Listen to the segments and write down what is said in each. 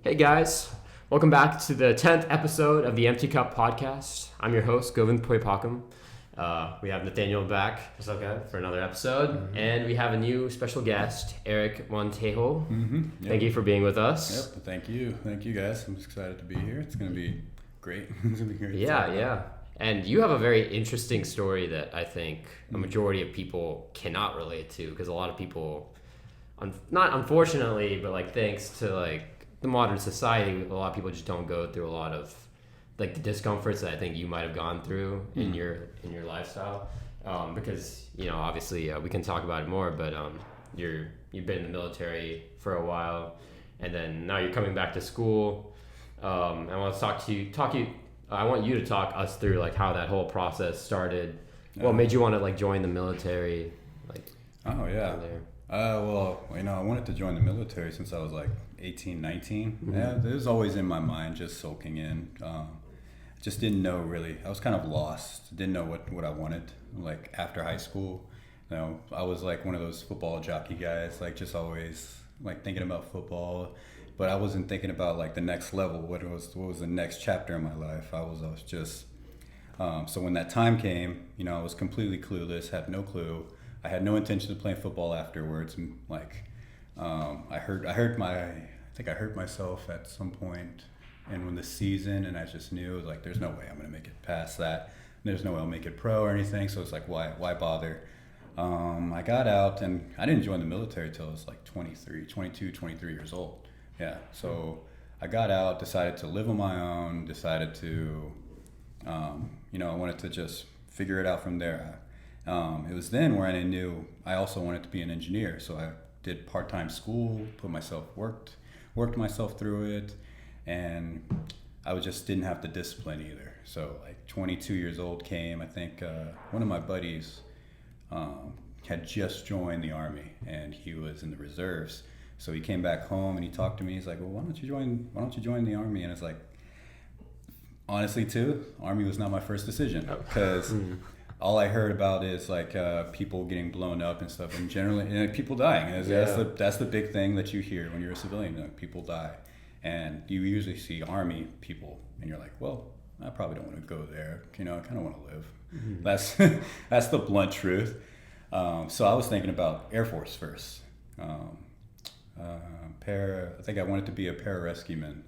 Hey guys, welcome back to the 10th episode of the Empty Cup podcast. I'm your host, Govind Poipakam. We have Nathaniel back for another episode, and we have a new special guest, Arik Montejo. Yep. Thank you for being with us. Yep, thank you guys. I'm excited to be here. It's going to be great. It's going to be great. Yeah. And you have a very interesting story that I think a majority of people cannot relate to, because a lot of people, not unfortunately, but like thanks to like the modern society, a lot of people just don't go through a lot of like the discomforts that I think you might have gone through in your lifestyle, because obviously we can talk about it more, but you've been in the military for a while, and then now you're coming back to school. I want you to talk us through like how that whole process started. What made you want to like join the military? Oh yeah. Well, I wanted to join the military since I was like 18, 19. Mm-hmm. Yeah, it was always in my mind, just soaking in. Just didn't know really. I was kind of lost. Didn't know what I wanted. Like after high school, I was like one of those football jockey guys, like just always like thinking about football, but I wasn't thinking about like the next level. What was the next chapter in my life? I was just. So when that time came, I was completely clueless. Had no clue. I had no intention of playing football afterwards. Like, I think I hurt myself at some point, and when the season, and I just knew like, there's no way I'm gonna make it past that. There's no way I'll make it pro or anything. So it's like, why bother? I got out, and I didn't join the military till I was like 23 years old. Yeah. So I got out, decided to live on my own, decided to, I wanted to just figure it out from there. It was then where I knew I also wanted to be an engineer. So I did part-time school, worked myself through it, and I just didn't have the discipline either. So like 22 years old came, I think one of my buddies had just joined the Army, and he was in the reserves. So he came back home and he talked to me. He's like, well, why don't you join the Army? And it's like, honestly too, Army was not my first decision, because all I heard about is like people getting blown up and stuff, and generally people dying. That's the big thing that you hear when you're a civilian. Like, people die, and you usually see Army people, and you're like, well, I probably don't want to go there. I kind of want to live. Mm-hmm. That's the blunt truth. So I was thinking about Air Force first. I think I wanted to be a pararescueman.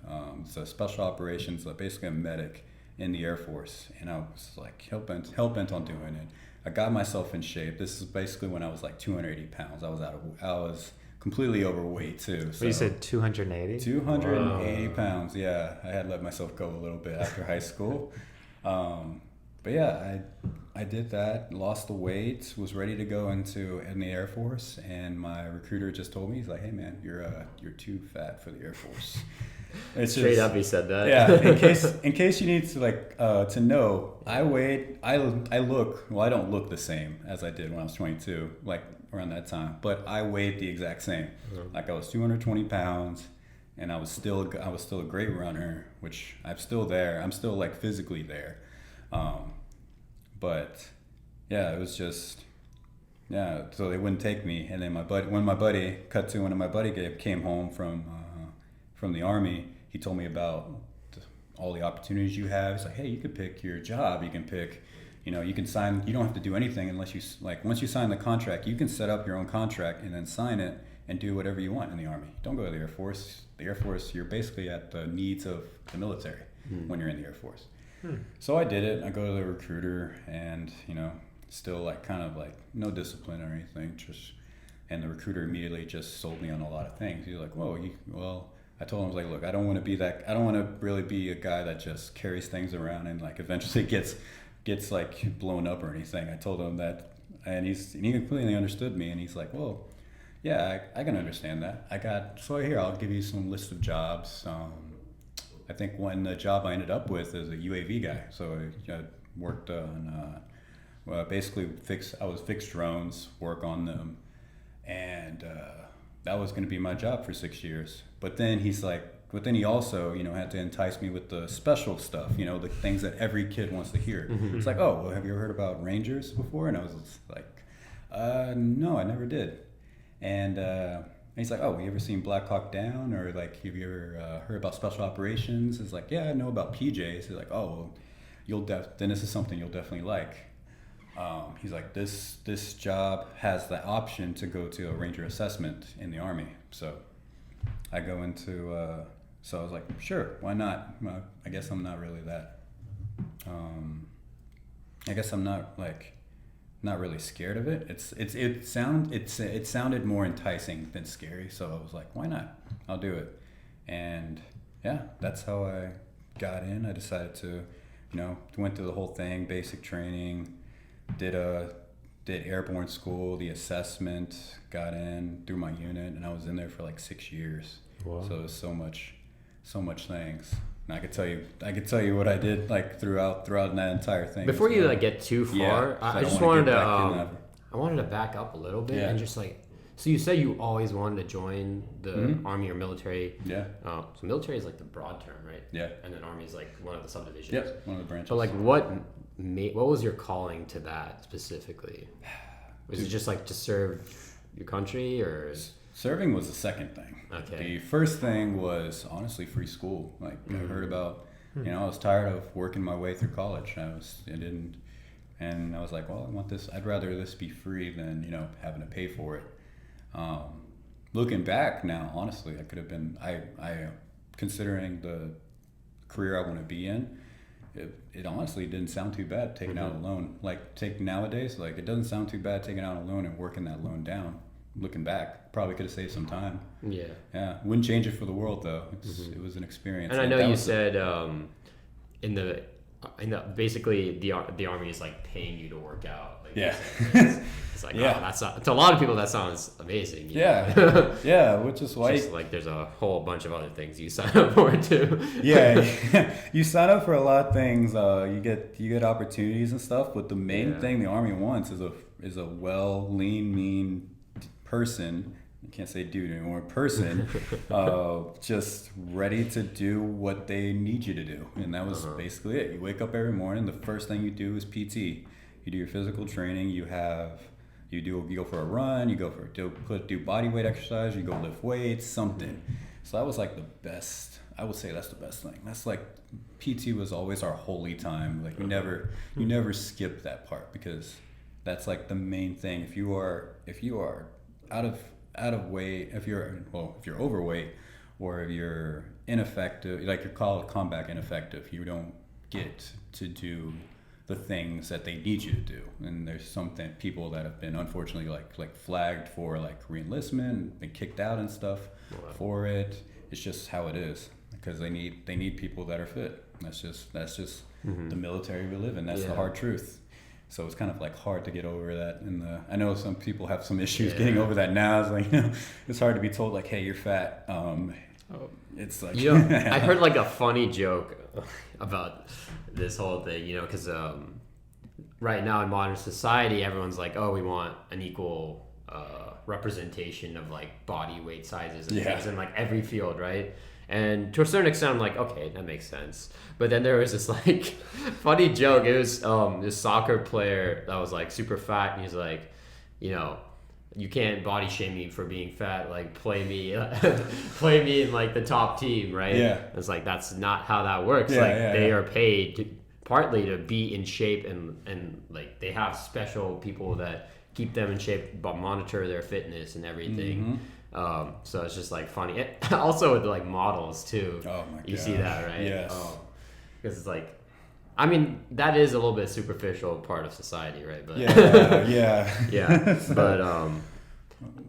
So special operations, basically a medic in the Air Force, and I was like hell bent on doing it. I got myself in shape. This is basically when I was like 280 pounds. I was completely overweight too. So you said 280? 280 pounds. Yeah, I had let myself go a little bit after high school. But yeah, I did that, lost the weight, was ready to go in the Air Force, and my recruiter just told me, he's like, hey man, you're too fat for the Air Force. It's Straight up, he said that. Yeah, in case you need to to know, I don't look the same as I did when I was 22, like around that time, but I weighed the exact same. Mm-hmm. Like I was 220 pounds, and I was still a great runner, which I'm still there. I'm still like physically there. But yeah, it was just, so they wouldn't take me. And then when my buddy came home from the Army, he told me about all the opportunities you have. He's like, hey, you could pick your job. You can pick, you can sign, you don't have to do anything unless once you sign the contract, you can set up your own contract and then sign it and do whatever you want in the Army. Don't go to the Air Force. The Air Force, you're basically at the needs of the military when you're in the Air Force. So I did it. I go to the recruiter, and still like kind of like no discipline or anything. And the recruiter immediately just sold me on a lot of things. He's like, I told him, I was like, look, I don't want to really be a guy that just carries things around and like eventually gets like blown up or anything. I told him that, and he completely understood me. And he's like, well, yeah, I can understand that. I'll give you some list of jobs. I think the job I ended up with is a UAV guy. So I worked on, basically I was fixed drones, work on them. And that was going to be my job for 6 years. But then he also, had to entice me with the special stuff, the things that every kid wants to hear. Mm-hmm. It's like, oh, well, have you ever heard about Rangers before? And I was like, no, I never did. And he's like, oh, you ever seen Black Hawk Down, or like, have you ever heard about special operations? It's like, yeah, I know about PJs. He's like, oh, well, then this is something you'll definitely like. He's like, this job has the option to go to a Ranger assessment in the Army. So I go into, so I was like, sure, why not? I guess I'm not really that. I guess I'm not really scared of it. It sounded more enticing than scary. So I was like, why not? I'll do it. And yeah, that's how I got in. I decided to, went through the whole thing, basic training, did airborne school, the assessment, got in through my unit, and I was in there for like 6 years. Wow. So it was so much things. And I could tell you what I did like throughout that entire thing. Before you like get too far, I just wanted to back up a little bit and just like, so you said you always wanted to join the Army or military. Yeah. So military is like the broad term, right? Yeah. And then Army is like one of the subdivisions. Yeah, one of the branches. But like, what was your calling to that specifically? Was it just like to serve your country, or? Serving was the second thing. Okay. The first thing was honestly free school. Like I heard about, I was tired of working my way through college. And I was like, well, I want this. I'd rather this be free than having to pay for it. Looking back now, honestly, I could have been. I considering the career I want to be in, it honestly didn't sound too bad taking out a loan. Like nowadays, like it doesn't sound too bad taking out a loan and working that loan down. Looking back, probably could have saved some time. Yeah, wouldn't change it for the world though. It was an experience. And I know you said in the basically the Army is like paying you to work out. Like, it's like, oh, that's not, to a lot of people that sounds amazing. Yeah, which is why like there's a whole bunch of other things you sign up for too. You sign up for a lot of things. You get opportunities and stuff, but the main thing the Army wants is a lean, mean person. I can't say dude anymore. Person, just ready to do what they need you to do, and that was basically it. You wake up every morning. The first thing you do is PT. You do your physical training. You go for a run. You do body weight exercise. You go lift weights. Something. So that was like the best. I would say that's the best thing. That's like PT was always our holy time. Like you never skip that part, because that's like the main thing. If you are out of weight, if you're overweight, or if you're ineffective, like you're called combat ineffective, you don't get to do the things that they need you to do. And there's people that have been unfortunately like flagged for like re-enlistment, been kicked out and stuff for it. It's just how it is, because they need people that are fit. That's just the military we live in. That's the hard truth. So it's kind of like hard to get over that. I know some people have some issues getting over that now. It's like, it's hard to be told like, hey, you're fat. It's like, I heard like a funny joke about this whole thing, because right now in modern society, everyone's like, oh, we want an equal representation of like body weight sizes and things in like every field, right? And to a certain extent, I'm like, okay, that makes sense. But then there was this like funny joke. It was this soccer player that was like super fat, and he's like, you can't body shame me for being fat. Like play me in like the top team, right? Yeah. It's like that's not how that works. They are paid partly to be in shape, and like they have special people that keep them in shape, but monitor their fitness and everything. So it's just like funny. Also with like models too. Oh my god. You see that, right? Yes. Because it's like, I mean, that is a little bit superficial part of society, right? But yeah. But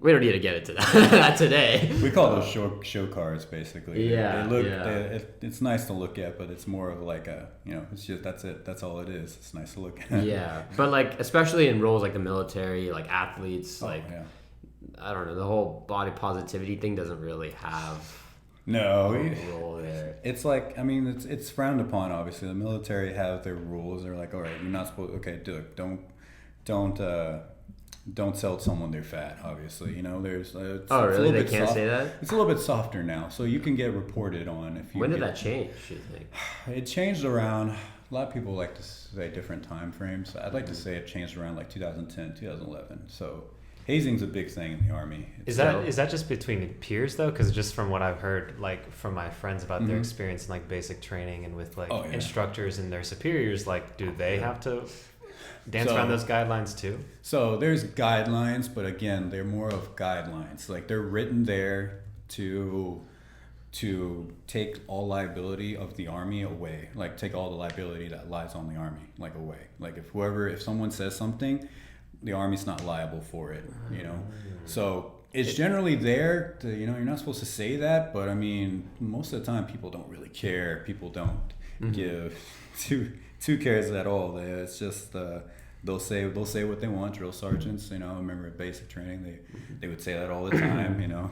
we don't need to get into that today. We call those show cards, basically. Yeah. They look. It's nice to look at, but it's more of like a, it's just that's it. That's all it is. It's nice to look at. Yeah, but like especially in roles like the military, like athletes, I don't know, the whole body positivity thing doesn't really have a role there. It's like, I mean, it's frowned upon. Obviously, the military have their rules. They're like, all right, you're not supposed. Okay, don't sell someone they're fat. Obviously, there's. Really? They can't say that? It's a little bit softer now, so you can get reported on if you. When did that change? You think? It changed around. A lot of people like to say different time frames. I'd like to say it changed around like 2010, 2011. So. hazing's a big thing in the Army. Is that just between peers though? Because just from what I've heard, like from my friends about their experience in like basic training and with like instructors and their superiors, like do they have to dance around those guidelines too? So there's guidelines, but again, they're more of guidelines. Like they're written there to take all liability of the Army away. Like take all the liability that lies on the Army like away. Like if someone says something, the Army's not liable for it, you know? So it's generally there to, you know, you're not supposed to say that, but I mean, most of the time people don't really care. People don't give two cares at all. It's just, they'll say what they want. Drill sergeants, you know, I remember at basic training, they would say that all the time, you know.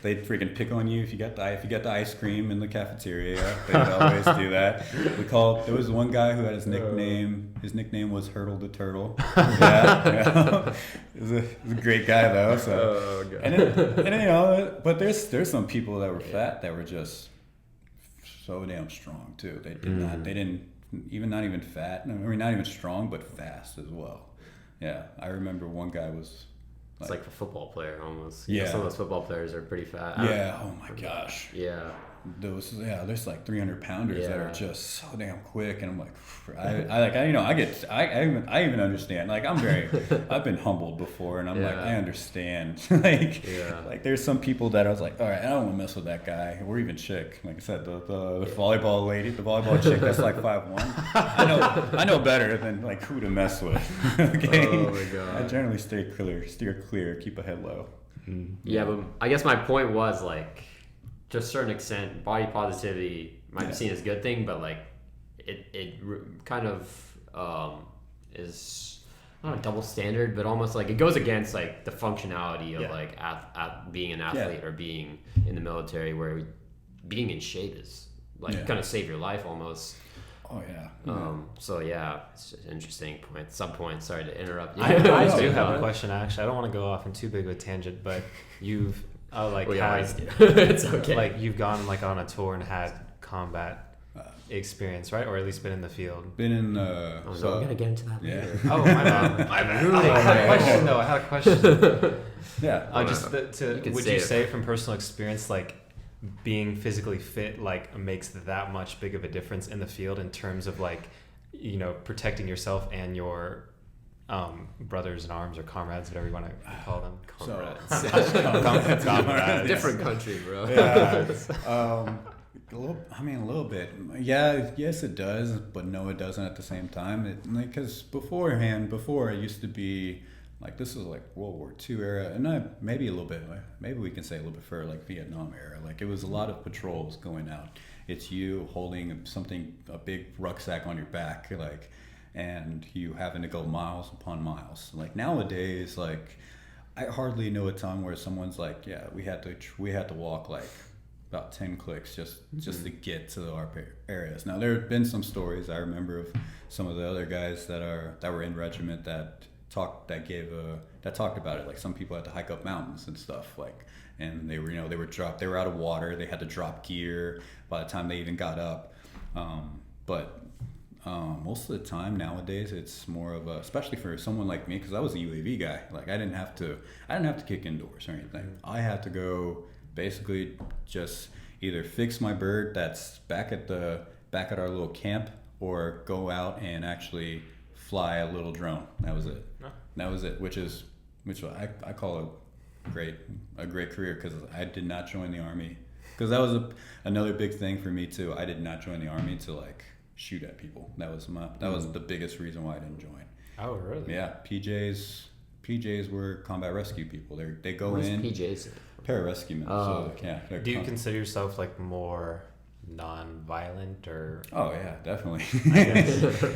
They'd freaking pick on you if you got the ice cream in the cafeteria. They would always do that. There was one guy who had his nickname. His nickname was Hurdle the Turtle. Yeah. He was a great guy though. So and then, you know, but there's some people that were fat that were just so damn strong too. They didn't not even fat. I mean, not even strong, but fast as well. Yeah, I remember one guy was. It's like a football player almost. Yeah. Some of those football players are pretty fat. Yeah. Oh my gosh. Yeah. There's like 300 pounders that are just so damn quick, and I'm like, I even understand. Like I've been humbled before, and I'm like, I understand. Like there's some people that I was like, all right, I don't want to mess with that guy, or even chick. Like I said, the volleyball lady, the volleyball chick that's like 5'1". I know better than like who to mess with. Okay. Oh my god. I generally steer clear, keep a head low. Yeah, but I guess my point was like, to a certain extent, body positivity might be seen as a good thing, but like it kind of is not a double standard, but almost like it goes against like the functionality of like being an athlete or being in the military, where being in shape is like kind of save your life almost. Oh yeah. So yeah, it's just an interesting point. Some point. Sorry to interrupt you. I do have a question actually. I don't want to go off in too big of a tangent, but you've it's okay. Like you've gone like on a tour and had combat experience, right? Or at least been in the field. Been in we're gonna get into that later. Oh my bad. I had a question. Yeah. Would you say from personal experience, like being physically fit, like makes that much big of a difference in the field in terms of like, you know, protecting yourself and your brothers in arms or comrades, whatever you want to call them. Comrades. Different country, bro. Yeah. A little bit. Yeah, yes it does, but no it doesn't at the same time. Because before it used to be like, this is like World War II era, and maybe a little bit, maybe we can say a little bit further, like Vietnam era. Like it was a lot of patrols going out. It's you holding a big rucksack on your back, like, and you having to go miles upon miles. Like nowadays, like I hardly know a time where someone's like, yeah, we had to walk like about 10 clicks just to get to our areas. Now there have been some stories I remember of some of the other guys that were in regiment that talked about it. Like some people had to hike up mountains and stuff, like, and they were out of water. They had to drop gear by the time they even got up. But most of the time nowadays, it's more of especially for someone like me, because I was a UAV guy. Like I didn't have to kick indoors or anything. I had to go basically just either fix my bird that's back at our little camp, or go out and actually fly a little drone. That was it. That was it. Which I call a great career, because I did not join the Army, because that was another big thing for me too. I did not join the Army to like shoot at people. That was the biggest reason why I didn't join. Oh really? Yeah, PJs were combat rescue people. They go in. PJs? Pararescuemen. Oh. So yeah. Do you consider yourself like more non-violent or? Oh yeah, definitely.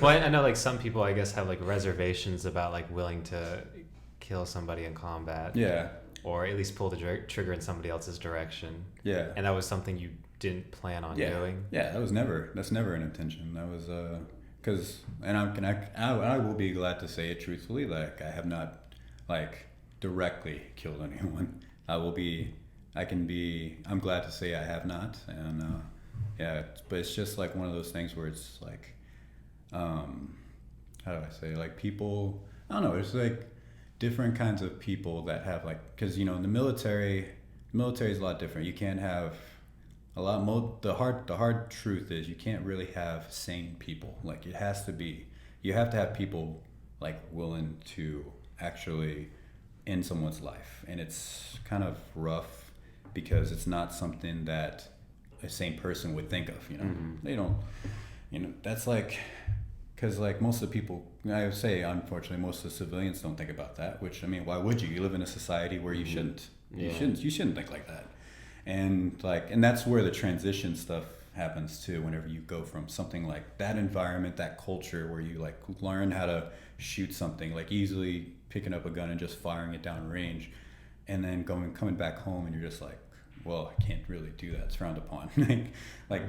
Well, I know like some people I guess have like reservations about like willing to kill somebody in combat. Yeah. Or at least pull the trigger in somebody else's direction. Yeah. And that was something you didn't plan on doing. Yeah, that's never an intention. That was because I will be glad to say it truthfully, like I have not like directly killed anyone. I'm glad to say I have not, and but it's just like one of those things where it's like, how do I say, like people, I don't know, it's like different kinds of people that have like, because in the military is a lot different. You can't have the hard truth is you can't really have sane people. Like you have to have people like willing to actually end someone's life, and it's kind of rough because it's not something that a sane person would think of. They don't. That's like, because like most of the people, I would say, unfortunately, most of the civilians don't think about that. Which, I mean, why would you? You live in a society where you shouldn't. You shouldn't think like that. And that's where the transition stuff happens too. Whenever you go from something like that environment, that culture where you like learn how to shoot something, like easily picking up a gun and just firing it down range, and then coming back home and you're just like, well, I can't really do that. It's frowned upon. like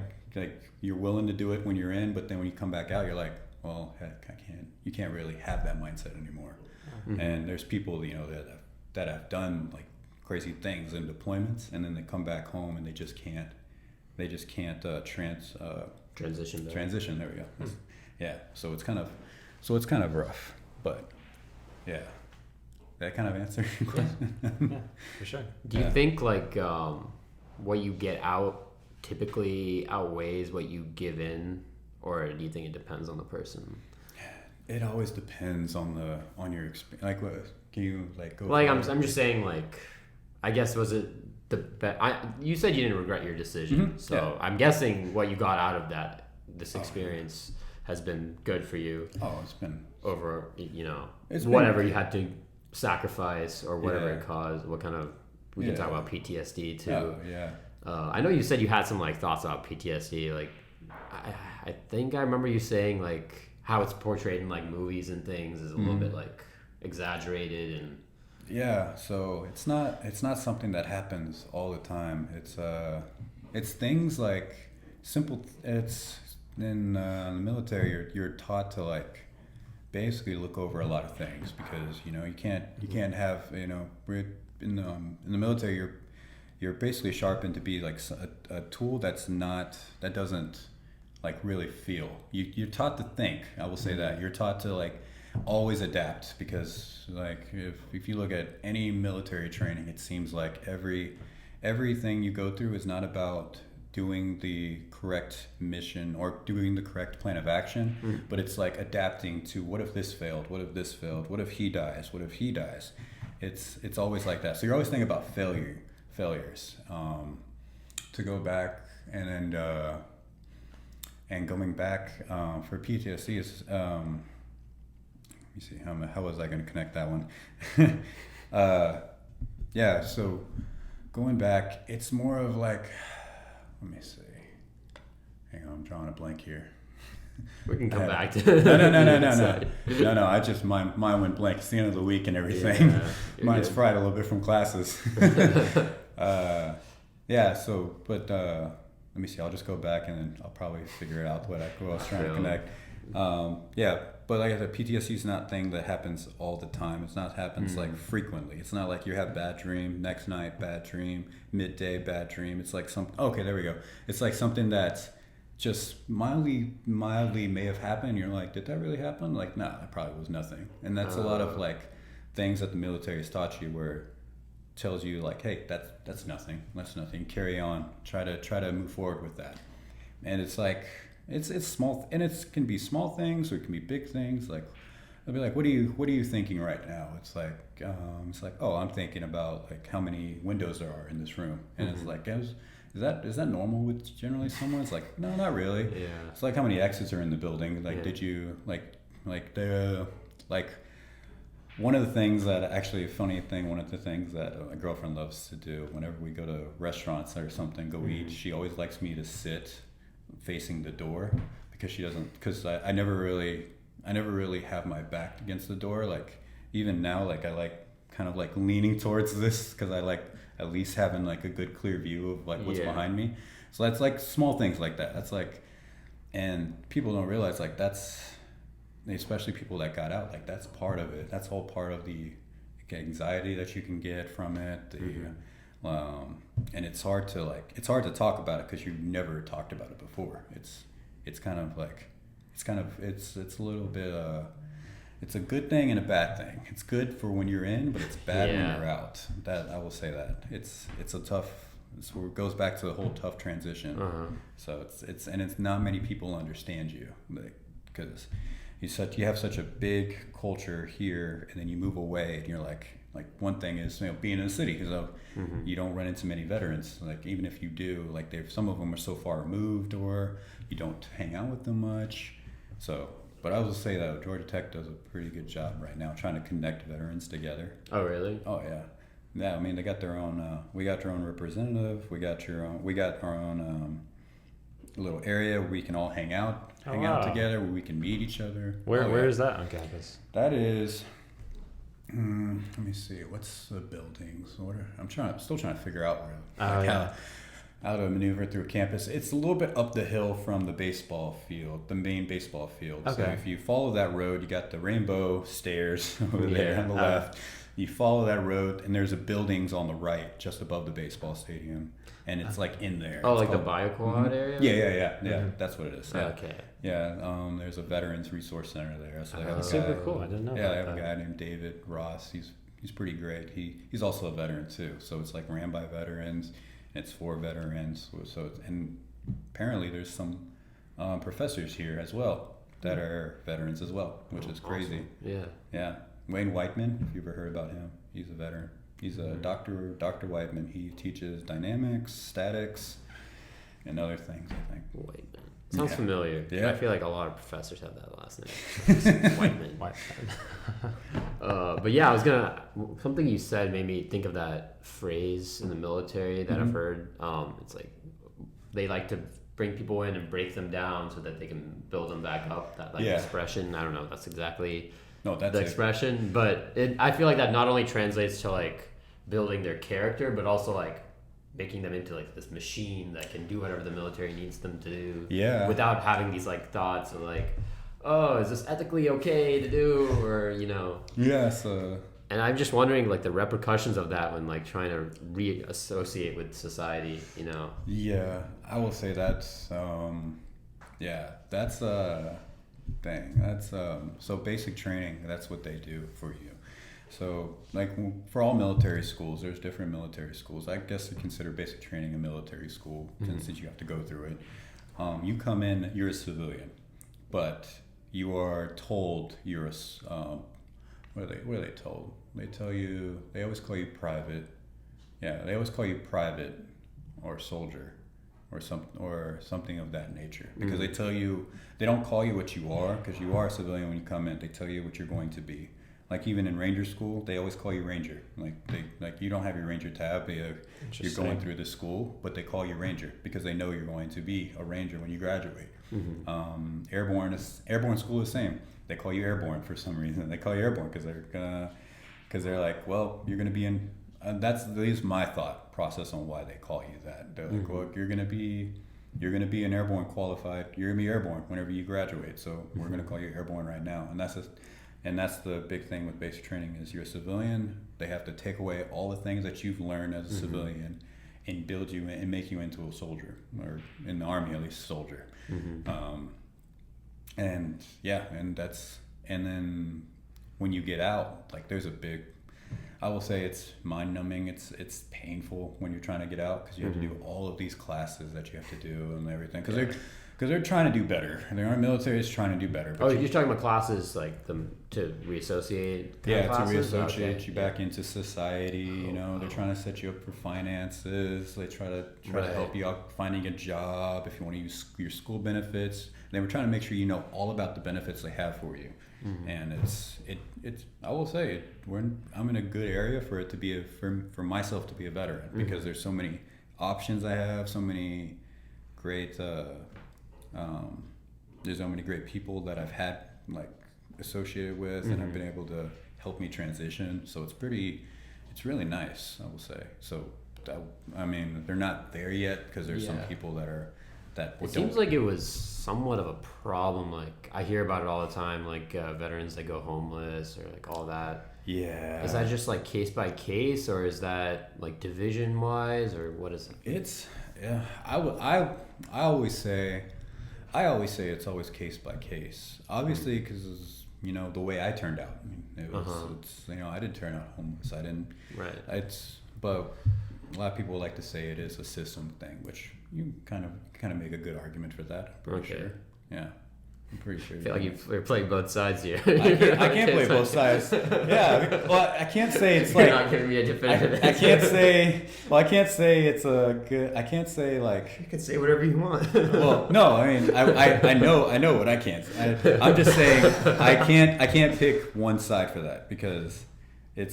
you're willing to do it when you're in, but then when you come back out, you're like, well, heck, I can't. You can't really have that mindset anymore. Mm-hmm. And there's people that have done like crazy things in deployments, and then they come back home and they just can't transition. There we go. Mm-hmm. Yeah. So it's kind of rough, but yeah. That kind of answers your question. Yeah, for sure. Do you think like what you get out typically outweighs what you give in, or do you think it depends on the person? It always depends on your experience. Like, what can you like go? Like, I'm just saying, like, I guess was it you said you didn't regret your decision, mm-hmm. So yeah. I'm guessing what you got out of this experience has been good for you. Oh, it's been over, whatever you had to sacrifice or whatever it caused. What kind of we can talk about PTSD too. Oh, yeah. I know you said you had some like thoughts about PTSD. Like, I think I remember you saying like how it's portrayed in like movies and things is a little bit like exaggerated and. Yeah, so it's not something that happens all the time. It's things like simple. It's in the military. You're taught to like basically look over a lot of things because you can't have we're in the military. You're basically sharpened to be like a tool that doesn't like really feel. You're taught to think. I will say that you're taught to like always adapt because like if you look at any military training, it seems like everything you go through is not about doing the correct mission or doing the correct plan of action, but it's like adapting to what if this failed, what if this failed, what if he dies, what if he dies. It's always like that. So you're always thinking about failures. To go back and then and going back for PTSD is let me see, how was I going to connect that one? Yeah, so going back, it's more of like, let me see. Hang on, I'm drawing a blank here. We can come back to No, I just, mine went blank. It's the end of the week and everything. Yeah, mine's fried a little bit from classes. Yeah, so, but let me see, I'll just go back and then I'll probably figure out what I was trying to connect. Yeah, but like I said, PTSD is not a thing that happens all the time. It's not happens like frequently. It's not like you have bad dream, next night bad dream, midday bad dream. It's like okay, there we go. It's like something that's just mildly may have happened. You're like, did that really happen? Like, nah, it probably was nothing. And that's a lot of like things that the military has taught you where it tells you like, hey, that's nothing. That's nothing. Carry on. Try to move forward with that. And it's like it's small, and it can be small things or it can be big things. Like I'll be like, what are you thinking right now? It's like oh, I'm thinking about like how many windows there are in this room, and it's like, is that normal with generally someone? It's like, no, not really. Yeah. It's like how many exits are in the building. Like, did you one of the things that actually a funny thing, one of the things that my girlfriend loves to do whenever we go to restaurants or something, go eat, she always likes me to sit facing the door because I never really have my back against the door. Like even now, like I like kind of like leaning towards this because I like at least having like a good clear view of like what's behind me. So that's like small things like that. That's like, and people don't realize like that's, especially people that got out, like that's part of it. That's all part of the anxiety that you can get from it. And it's hard to talk about it because you've never talked about it before. It's a little bit it's a good thing and a bad thing. It's good for when you're in, but it's bad when you're out. That I will say that it's a tough. It's where it goes back to the whole tough transition. So it's not many people understand you, because you have such a big culture here, and then you move away, and you're like one thing is being in a city, because you don't run into many veterans. Like even if you do, like some of them are so far removed, or you don't hang out with them much. So, but I will say that Georgia Tech does a pretty good job right now trying to connect veterans together. Oh really? Oh yeah. Yeah, I mean they got their own. We got their own representative. We got our own little area where we can all hang out together, where we can meet each other. Where is that on campus? That is. Let me see. What's the buildings? I'm still trying to figure out how to maneuver through campus. It's a little bit up the hill from the baseball field, the main baseball field. Okay. So if you follow that road, you got the rainbow stairs over there on the left. You follow that road, and there's a buildings on the right, just above the baseball stadium, and it's like in there. Oh, it's like the BioQuad area? Yeah. That's what it is. Yeah. Okay. Yeah. There's a Veterans Resource Center there. So they have super cool. I didn't know. Yeah, they have a guy named David Ross. He's pretty great. He's also a veteran too. So it's like ran by veterans, and it's for veterans. So and apparently there's some professors here as well that are veterans as well, which is crazy. Awesome. Yeah. Yeah. Wayne Whiteman, if you've ever heard about him, he's a veteran. He's a Dr. Whiteman. He teaches dynamics, statics, and other things, I think. Whiteman. Sounds familiar. Yeah. I feel like a lot of professors have that last name. Whiteman. But yeah, something you said made me think of that phrase in the military that I've heard. It's like they like to bring people in and break them down so that they can build them back up. That expression. I don't know if that's exactly the expression, but I feel like that not only translates to like building their character, but also like making them into like this machine that can do whatever the military needs them to do. Yeah. Without having these like thoughts of like, oh, is this ethically okay to do, or Yeah. So. And I'm just wondering like the repercussions of that when like trying to reassociate with society. Yeah, I will say that's that's a thing. That's so basic training. That's what they do for you. So, like for all military schools, there's different military schools. I guess you consider basic training a military school since you have to go through it. You come in, you're a civilian, but you are told you're a. What are they told? They tell you. They always call you private. Yeah, they always call you private or soldier, or something of that nature. Because they tell you, they don't call you what you are, because you are a civilian when you come in. They tell you what you're going to be. Like even in Ranger school, they always call you Ranger. Like you don't have your Ranger tab. You're going through the school, but they call you Ranger because they know you're going to be a Ranger when you graduate. Airborne school is the same. They call you Airborne for some reason. They call you Airborne because they're like, well, you're gonna be in. That's at least my thought process on why they call you that. They're like, well, you're gonna be an Airborne qualified. You're gonna be Airborne whenever you graduate. So we're gonna call you Airborne right now, and that's the big thing with basic training is you're a civilian. They have to take away all the things that you've learned as a civilian and build you and make you into a soldier, or in the Army at least, soldier. And then when you get out, like there's a big, I will say it's mind numbing. It's painful when you're trying to get out because you have to do all of these classes that you have to do and everything because they're trying to do better. And our military is trying to do better. But you're talking about classes like to reassociate? Yeah, to reassociate you back into society. They're trying to set you up for finances. They try to help you out finding a job if you want to use your school benefits. They were trying to make sure you know all about the benefits they have for you. And it's I will say I'm in a good area for it to be for myself to be a veteran because there's so many options I have, so many great there's so many great people that I've had like associated with and have been able to help me transition. So it's really nice, I will say. So I mean they're not there yet because there's some people it seems like it was somewhat of a problem. Like I hear about it all the time, like veterans that go homeless or like all that. Yeah. Is that just like case by case, or is that like division wise, or what is it? I always say it's always case by case. Obviously, because you know, the way I turned out. I mean, it was, you know, I didn't turn out homeless. I didn't. Right. But a lot of people like to say it is a system thing, which you kind of make a good argument for that. I'm pretty sure. Yeah. I'm pretty sure. I feel like you're playing both sides here. I can't play both sides. Yeah. Well, I can't say it's like. You're not giving me a definitive I can't say. Well, I can't say it's a good. I can't say like. You can say whatever you want. Well, no. I mean, I know what I can't. I'm just saying I can't pick one side for that because in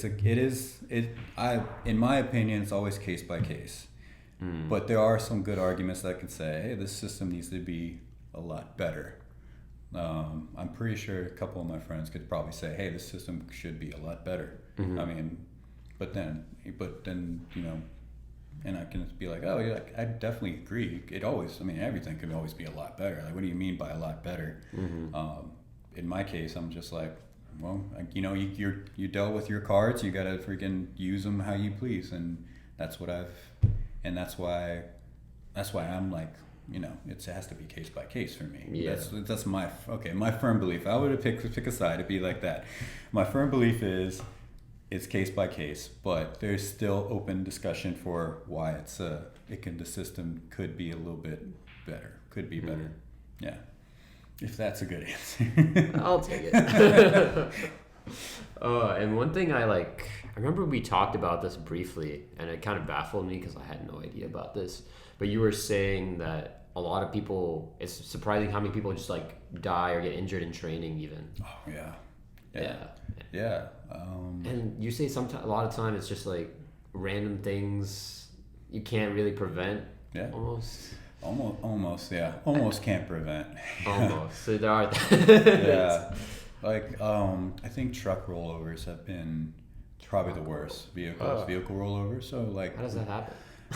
my opinion, it's always case by case. But there are some good arguments that can say, hey, this system needs to be a lot better. I'm pretty sure a couple of my friends could probably say, hey, this system should be a lot better. I mean, but then, you know, and I can be like, oh, yeah, I definitely agree. Everything can always be a lot better. Like, what do you mean by a lot better? In my case, I'm just like, well, you know, you dealt with your cards. You gotta freaking use them how you please, and that's why I'm like, you know, it has to be case by case for me. Yeah. That's my firm belief. If I were to pick a side, it'd be like that. My firm belief is it's case by case, but there's still open discussion for why the system could be a little bit better. Could be better. Yeah. If that's a good answer. I'll take it. And one thing I remember we talked about this briefly, and it kind of baffled me because I had no idea about this. But you were saying that a lot of people, it's surprising how many people just like die or get injured in training even. Oh, yeah. Yeah. And you say a lot of time it's just like random things you can't really prevent. Yeah. Almost, yeah. Almost can't prevent. Almost. So there are yeah. Like, I think truck rollovers have been probably the worst. Vehicle rollovers. So, like... How does that happen?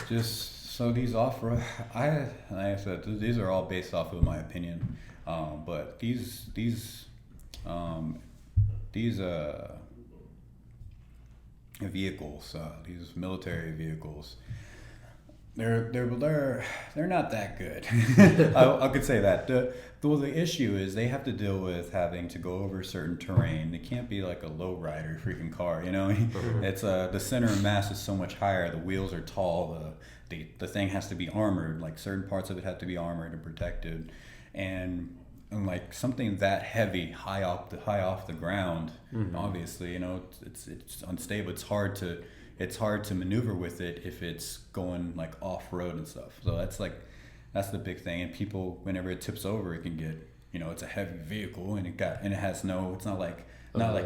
Just, so these off-road... like I said, these are all based off of my opinion. But these vehicles, these military vehicles... They're not that good. I could say that. The issue is they have to deal with having to go over certain terrain. They can't be like a low rider freaking car, you know. It's the center of mass is so much higher. The wheels are tall. The thing has to be armored. Like certain parts of it have to be armored and protected, and like something that heavy high off the ground. Obviously, you know, it's unstable. It's hard to maneuver with it if it's going like off road and stuff. So that's the big thing. And people, whenever it tips over, it can get, you know, it's a heavy vehicle and it has it's not like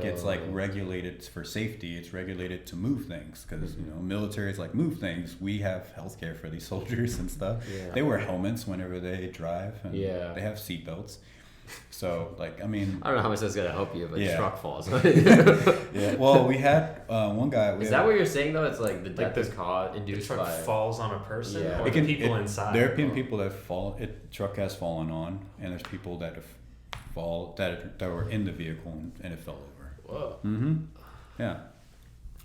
it's like regulated for safety. It's regulated to move things because you know, military is like move things. We have healthcare for these soldiers and stuff. Yeah. They wear helmets whenever they drive and they have seatbelts. So, like, I mean... I don't know how much that's going to help you, but truck falls. Yeah, well, we had one guy... Is that what you're saying, though? It's like the death is induced by... The truck falls on a person? Yeah. Or the people inside? There have been people that fall... truck has fallen on, and there's people that have that were in the vehicle, and it fell over. Whoa. Mm-hmm. Yeah.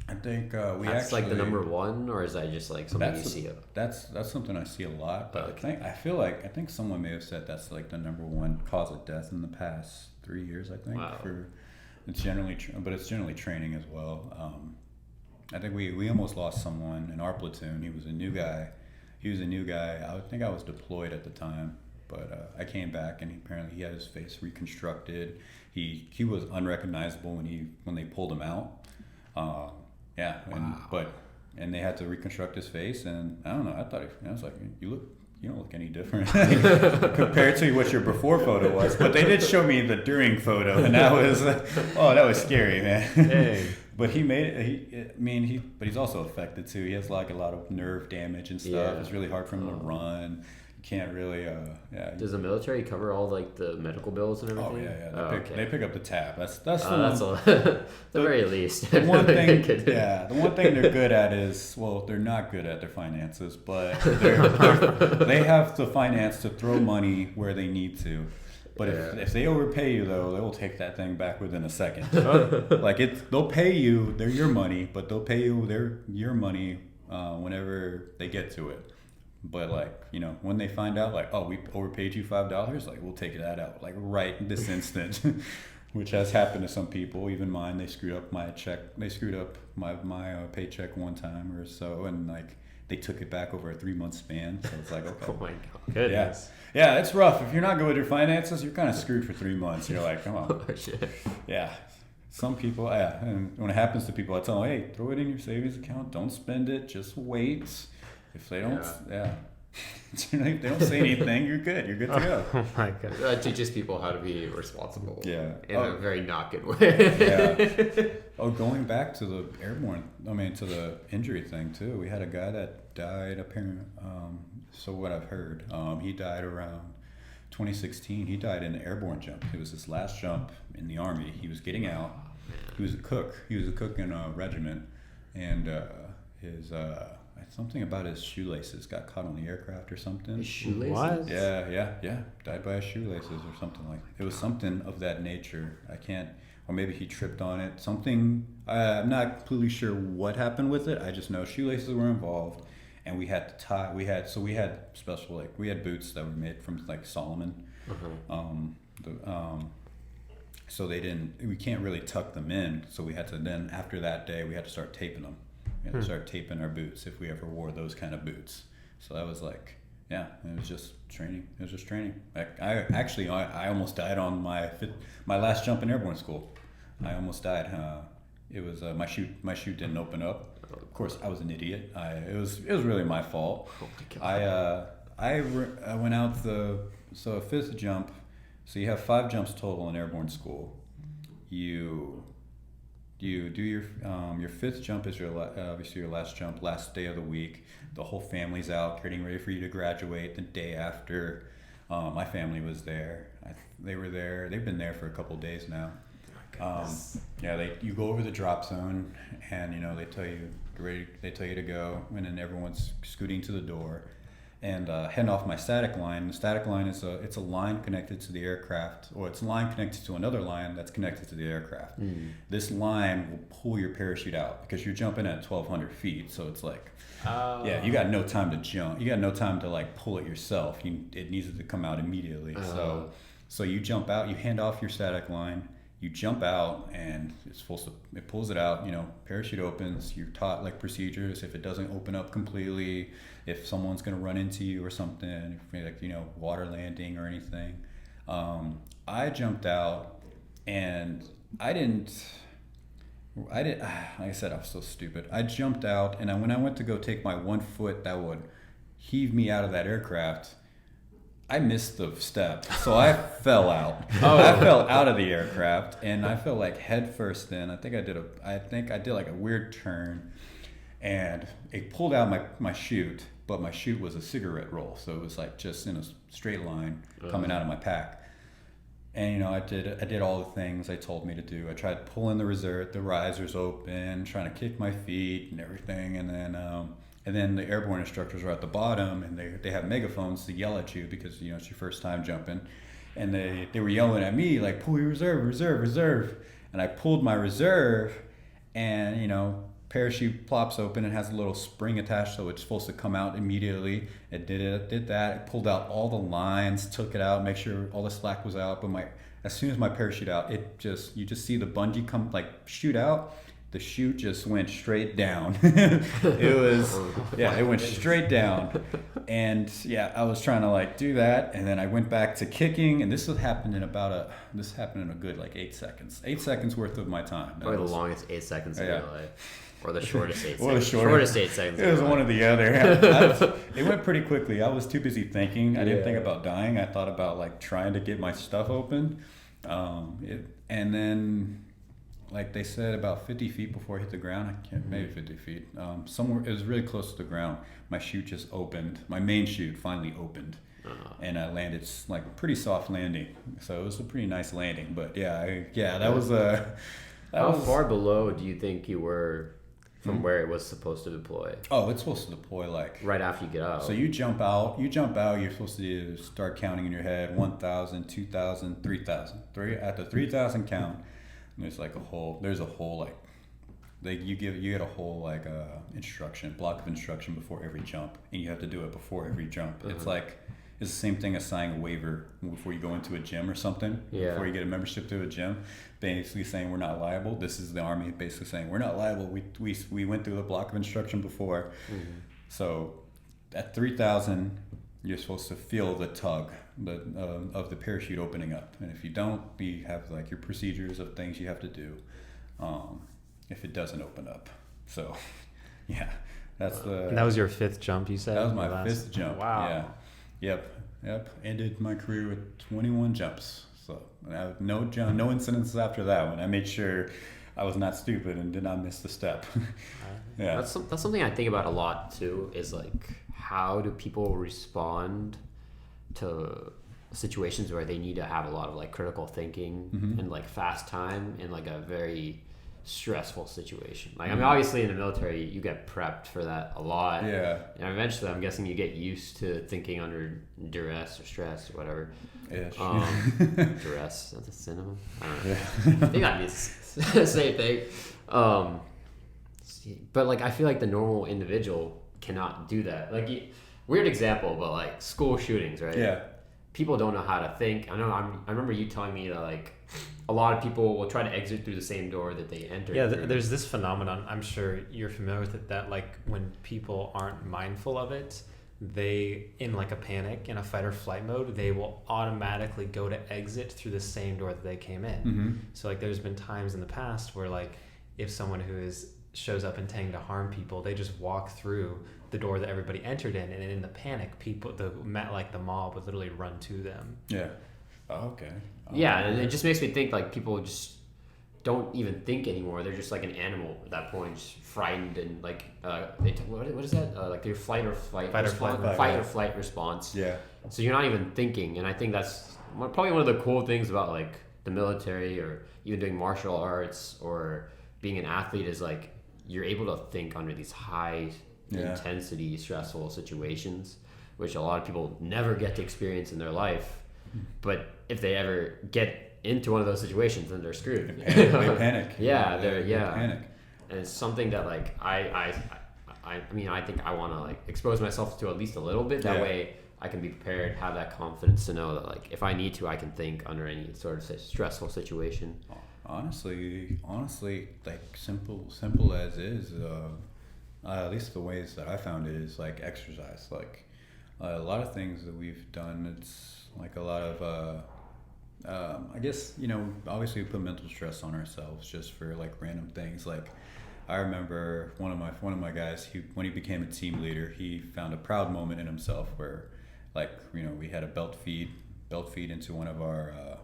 I think that's like the number one, or is that just like something you see? That's something I see a lot. But I think someone may have said that's like the number one cause of death in the past 3 years. I think it's generally training as well. I think we almost lost someone in our platoon. He was a new guy. I think I was deployed at the time, but I came back and apparently he had his face reconstructed. He was unrecognizable when they pulled him out. And they had to reconstruct his face, and I don't know. I was like, you don't look any different compared to what your before photo was. But they did show me the during photo, and that was scary, man. Hey. But he made it. But he's also affected too. He has like a lot of nerve damage and stuff. Yeah. It's really hard for him to run. Can't really Does the military cover all like the medical bills and everything? Oh yeah. They pick up the tab. That's the very least. The one thing they're good at is, well, they're not good at their finances, but they have the finance to throw money where they need to. But if they overpay you though, they will take that thing back within a second. They'll pay you, they're your money, but they'll pay you your money whenever they get to it. But like, you know, when they find out like, oh, we overpaid you $5, like we'll take that out like right this instant. which has happened to some people, even mine. They screwed up my check. They screwed up my paycheck one time or so, and like they took it back over a 3-month span. So it's like, okay. Oh my god. Goodness. Yeah, it's rough. If you're not good with your finances, you're kind of screwed for 3 months. You're like, come on. Oh shit. Yeah. Some people, yeah. And when it happens to people, I tell them, hey, throw it in your savings account. Don't spend it. Just wait. If they don't, if they don't say anything, you're good. You're good to go. Oh my god. That teaches people how to be responsible. Yeah. In a very not good way. Yeah. Oh, going back to the to the injury thing too. We had a guy that died apparently. So what I've heard, he died around 2016. He died in an airborne jump. It was his last jump in the Army. He was getting out. He was a cook. He was a cook in a regiment, and his something about his shoelaces got caught on the aircraft or something. His shoelaces? What? Yeah. Died by his shoelaces or something like. It was something of that nature. I can't. Or maybe he tripped on it. Something. I'm not completely sure what happened with it. I just know shoelaces were involved, and we had to tie. We had special we had boots that were made from like Solomon. So we can't really tuck them in. So we had to then after that day we had to start taping them. We had to start taping our boots if we ever wore those kind of boots. So that was like, yeah, it was just training. It was just training. I almost died on my last jump in airborne school. I almost died. It was my chute didn't open up. Of course, I was an idiot. It was really my fault. Oh my god. I went out a fifth jump. So you have 5 jumps total in airborne school. You do your fifth jump is obviously your last jump, last day of the week. The whole family's out getting ready for you to graduate the day after. My family was there. They were there. They've been there for a couple of days now. You go over the drop zone, and they tell you to go, and then everyone's scooting to the door, and heading off my static line. The static line is it's a line connected to the aircraft, or it's a line connected to another line that's connected to the aircraft. This line will pull your parachute out because you're jumping at 1,200 feet, so it's like, you got no time to jump. You got no time to like pull it yourself. It needs to come out immediately. So you jump out, you hand off your static line. You jump out, and it pulls it out. Parachute opens. You're taught like procedures. If it doesn't open up completely, if someone's gonna run into you or something, like water landing or anything. I jumped out, and I didn't. Like I said, I was so stupid. I jumped out, and when I went to go take my one foot that would heave me out of that aircraft, I missed the step, so I fell out. I fell out of the aircraft, and I fell like head first in. I think I did like a weird turn, and it pulled out my chute, but my chute was a cigarette roll, so it was like just in a straight line coming out of my pack. And I did all the things they told me to do. I tried pulling the risers open, trying to kick my feet and everything, and then the airborne instructors are at the bottom, and they have megaphones to yell at you because it's your first time jumping, and they were yelling at me like, pull your reserve, and I pulled my reserve, and parachute plops open and has a little spring attached, so it's supposed to come out immediately. It did that. It pulled out all the lines, took it out, make sure all the slack was out. But as soon as my parachute out, you just see the bungee come shoot out. The chute just went straight down. It went straight down. And I was trying to do that, and then I went back to kicking, and this happened in a good 8 seconds. 8 seconds worth of my time. Probably the longest 8 seconds of your life. Or the shortest 8 or seconds. The shortest 8 seconds. It was one or the other. It went pretty quickly. I was too busy thinking. I didn't think about dying. I thought about trying to get my stuff open. And then they said about 50 feet before I hit the ground, maybe 50 feet, somewhere, it was really close to the ground. My chute just opened. My main chute finally opened, and I landed pretty soft landing. So it was a pretty nice landing. But that was How far below do you think you were from where it was supposed to deploy? Oh, it's supposed to deploy right after you get out. So you jump out, you're supposed to start counting in your head, 1,000, 2,000, 3,000. At the 3,000 count, there's a whole you get a whole block of instruction before every jump, and you have to do it before every jump. It's It's the same thing as signing a waiver before you go into a gym or something. Yeah. Before you get a membership to a gym, basically saying we're not liable. This is the Army basically saying we're not liable. We went through the block of instruction before. So at 3,000, you're supposed to feel the tug of the parachute opening up. And if you don't, you have like your procedures of things you have to do if it doesn't open up. So yeah, that's the... And that was your 5th jump, you said? That was my 5th jump. Wow. Yeah. Yep. Ended my career with 21 jumps. So I have no incidences after that one. I made sure I was not stupid and did not miss the step. Yeah. That's something I think about a lot too, is like, how do people respond to situations where they need to have a lot of like critical thinking and like fast time in like a very stressful situation. Like, I mean, obviously in the military, you get prepped for that a lot. Yeah. And eventually, I'm guessing you get used to thinking under duress or stress or whatever. Duress, that's a synonym? I don't know. Yeah. I think that means the same thing. But like, I feel like the normal individual cannot do that. Like, weird example, but like school shootings, right? Yeah. People don't know how to think. I remember you telling me that like a lot of people will try to exit through the same door that they entered. Yeah, there's this phenomenon, I'm sure you're familiar with it, that like when people aren't mindful of it, they, in like a panic, in a fight or flight mode, they will automatically go to exit through the same door that they came in. So like there's been times in the past where like if someone who shows up intending to harm people, they just walk through the door that everybody entered in, and in the panic, the mob would literally run to them. Yeah. Oh, okay. Yeah, and it just makes me think like people just don't even think anymore. They're just like an animal at that point, just frightened and like what is that? Like your fight or flight response. Yeah. So you're not even thinking, and I think that's probably one of the cool things about like the military or even doing martial arts or being an athlete is like you're able to think under these high intensity, stressful situations, which a lot of people never get to experience in their life. But if they ever get into one of those situations, then they're screwed. They panic. Yeah, they panic. And it's something that like I mean I think I want to like expose myself to at least a little bit. That way I can be prepared, have that confidence to know that like if I need to, I can think under any sort of stressful situation. Honestly, like simple as is. At least the ways that I found it is like exercise. Like a lot of things that we've done, it's like a lot of I guess, you know, obviously we put mental stress on ourselves just for like random things. Like I remember one of my guys, when he became a team leader, he found a proud moment in himself where, like, you know, we had a belt feed into one of our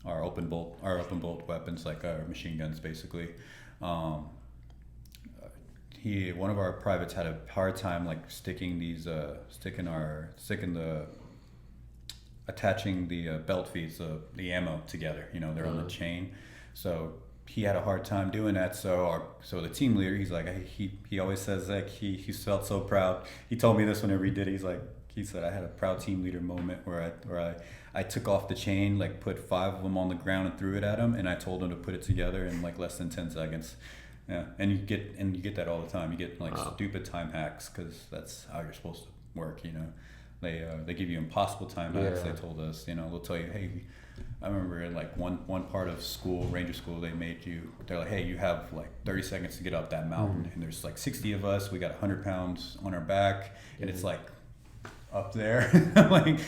open bolt weapons, like our machine guns, basically. One of our privates had a hard time like attaching the belt feeds, the ammo together. You know, they're on the chain. So he had a hard time doing that. So the team leader, he's like, he always says like he felt so proud. He told me this whenever he did it. He said I had a proud team leader moment where I took off the chain, like put 5 of them on the ground and threw it at him, and I told him to put it together in like less than 10 seconds. Yeah, and you get that all the time. You get like stupid time hacks because that's how you're supposed to work. You know, they give you impossible time hacks. They told us, you know, they'll tell you, hey, I remember in like one part of school, Ranger School, they're like, hey, you have like 30 seconds to get up that mountain, and there's like 60 of us. We got 100 pounds on our back, and it's like up there, like.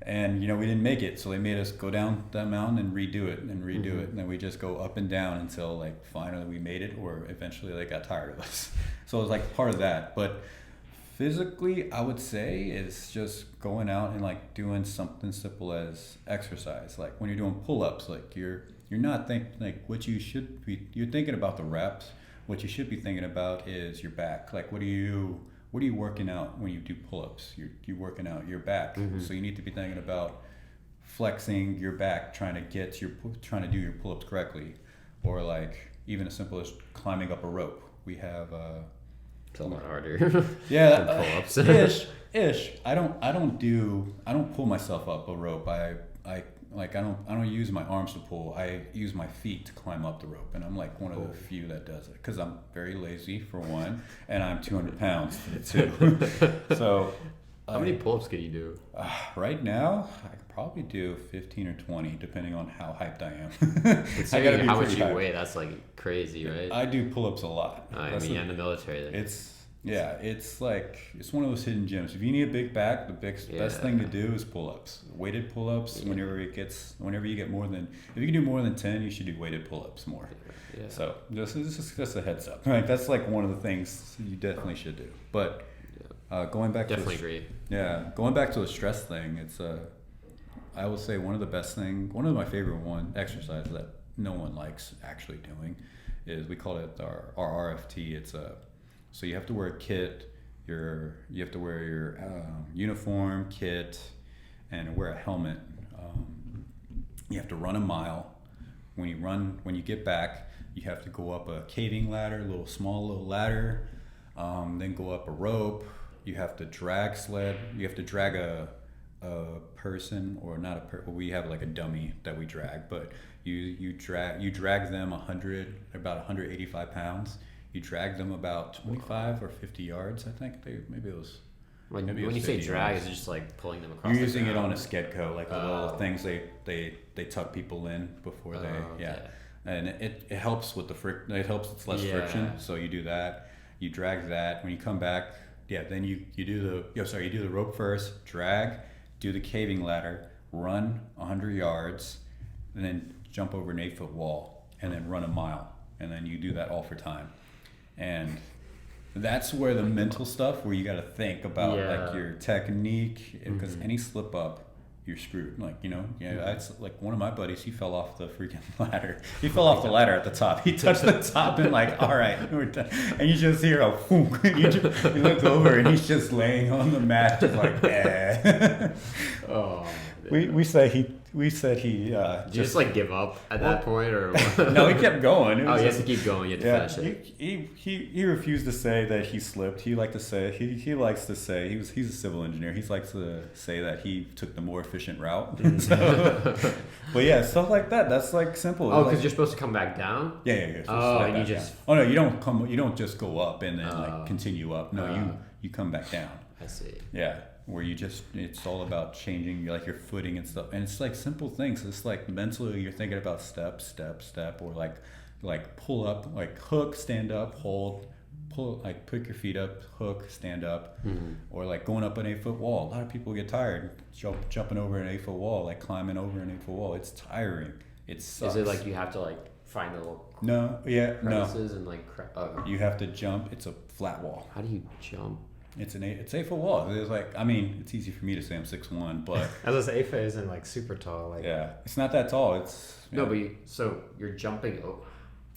And, you know, we didn't make it, so they made us go down that mountain and redo it. And then we just go up and down until, like, finally we made it, or eventually they got tired of us. So it was, like, part of that. But physically, I would say is just going out and, like, doing something simple as exercise. Like, when you're doing pull-ups, like, you're not thinking, like, you're thinking about the reps. What you should be thinking about is your back. Like, what are you working out when you do pull-ups? You're working out your back. So you need to be thinking about flexing your back, trying to do your pull-ups correctly, or like even as simple as climbing up a rope. We have it's a lot harder. Yeah, pull-ups. ish. I don't pull myself up a rope. I don't use my arms to pull. I use my feet to climb up the rope, and I'm like one of the few that does it because I'm very lazy for one, and I'm 200 pounds for two. So How many pull-ups could you do? Right now, I could probably do 15 or 20, depending on how hyped I am. I gotta be how much you weigh, that's like crazy, right? I do pull-ups a lot. I mean, in the military. It's like, it's one of those hidden gems. If you need a big back, the best thing to do is pull-ups. Weighted pull-ups, whenever you get more than, if you can do more than 10, you should do weighted pull-ups more. Yeah. So this is just a heads up. Like, that's like one of the things you definitely should do. But going back definitely agree. Yeah, going back to the stress thing, it's I will say one of my favorite exercise that no one likes actually doing is, we call it our RFT. It's so you have to wear a kit, you have to wear your uniform, kit, and wear a helmet. You have to run a mile. When you get back, you have to go up a caving ladder, small little ladder, then go up a rope. You have to drag sled. You have to drag a person, or not a person. We have like a dummy that we drag, but you drag them about 185 pounds. You drag them about 25 or 50 yards. I think maybe it was. When you say drag, is it just like pulling them across? You're using it on a Skedco, like the little things they tuck people in before and it helps with it helps. It's less friction, so you do that. You drag that. When you come back, then you do the rope first, drag, do the caving ladder, run 100 yards, and then jump over an 8-foot wall, and then run a mile, and then you do that all for time. And that's where the mental stuff, where you got to think about like your technique, because any slip up, you're screwed. Like, it's like one of my buddies, he fell off the freaking ladder. He fell off the ladder at the top. He touched the top and like, all right, we're done. And you just hear a boom. You look over and he's just laying on the mat, just like, We said he did you just like give up at that point, or what? No, he kept going. He has to keep going. You have to finish it. He refused to say that he slipped. He likes to say he's a civil engineer. He likes to say that he took the more efficient route. But yeah, stuff like that. That's like simple. Oh, because you're supposed to come back down. Yeah. And you just. Oh no, you don't just go up and then like continue up. No, you come back down. I see. Yeah. Where it's all about changing like your footing and stuff, and it's like simple things. It's like mentally you're thinking about step, or like pull up, like hook, stand up, hold, pull, like put your feet up, hook, stand up, or like going up an 8-foot wall. A lot of people get tired jumping over an 8-foot wall, like climbing over an 8-foot wall. It's tiring. It sucks. Is it like you have to like find the little crevices and like you have to jump? It's a flat wall. How do you jump? It's 8-foot wall. It's like, I mean, it's easy for me to say I'm 6'1", but as I was 8 foot isn't like super tall. Like it's not that tall. It's no, but you're jumping.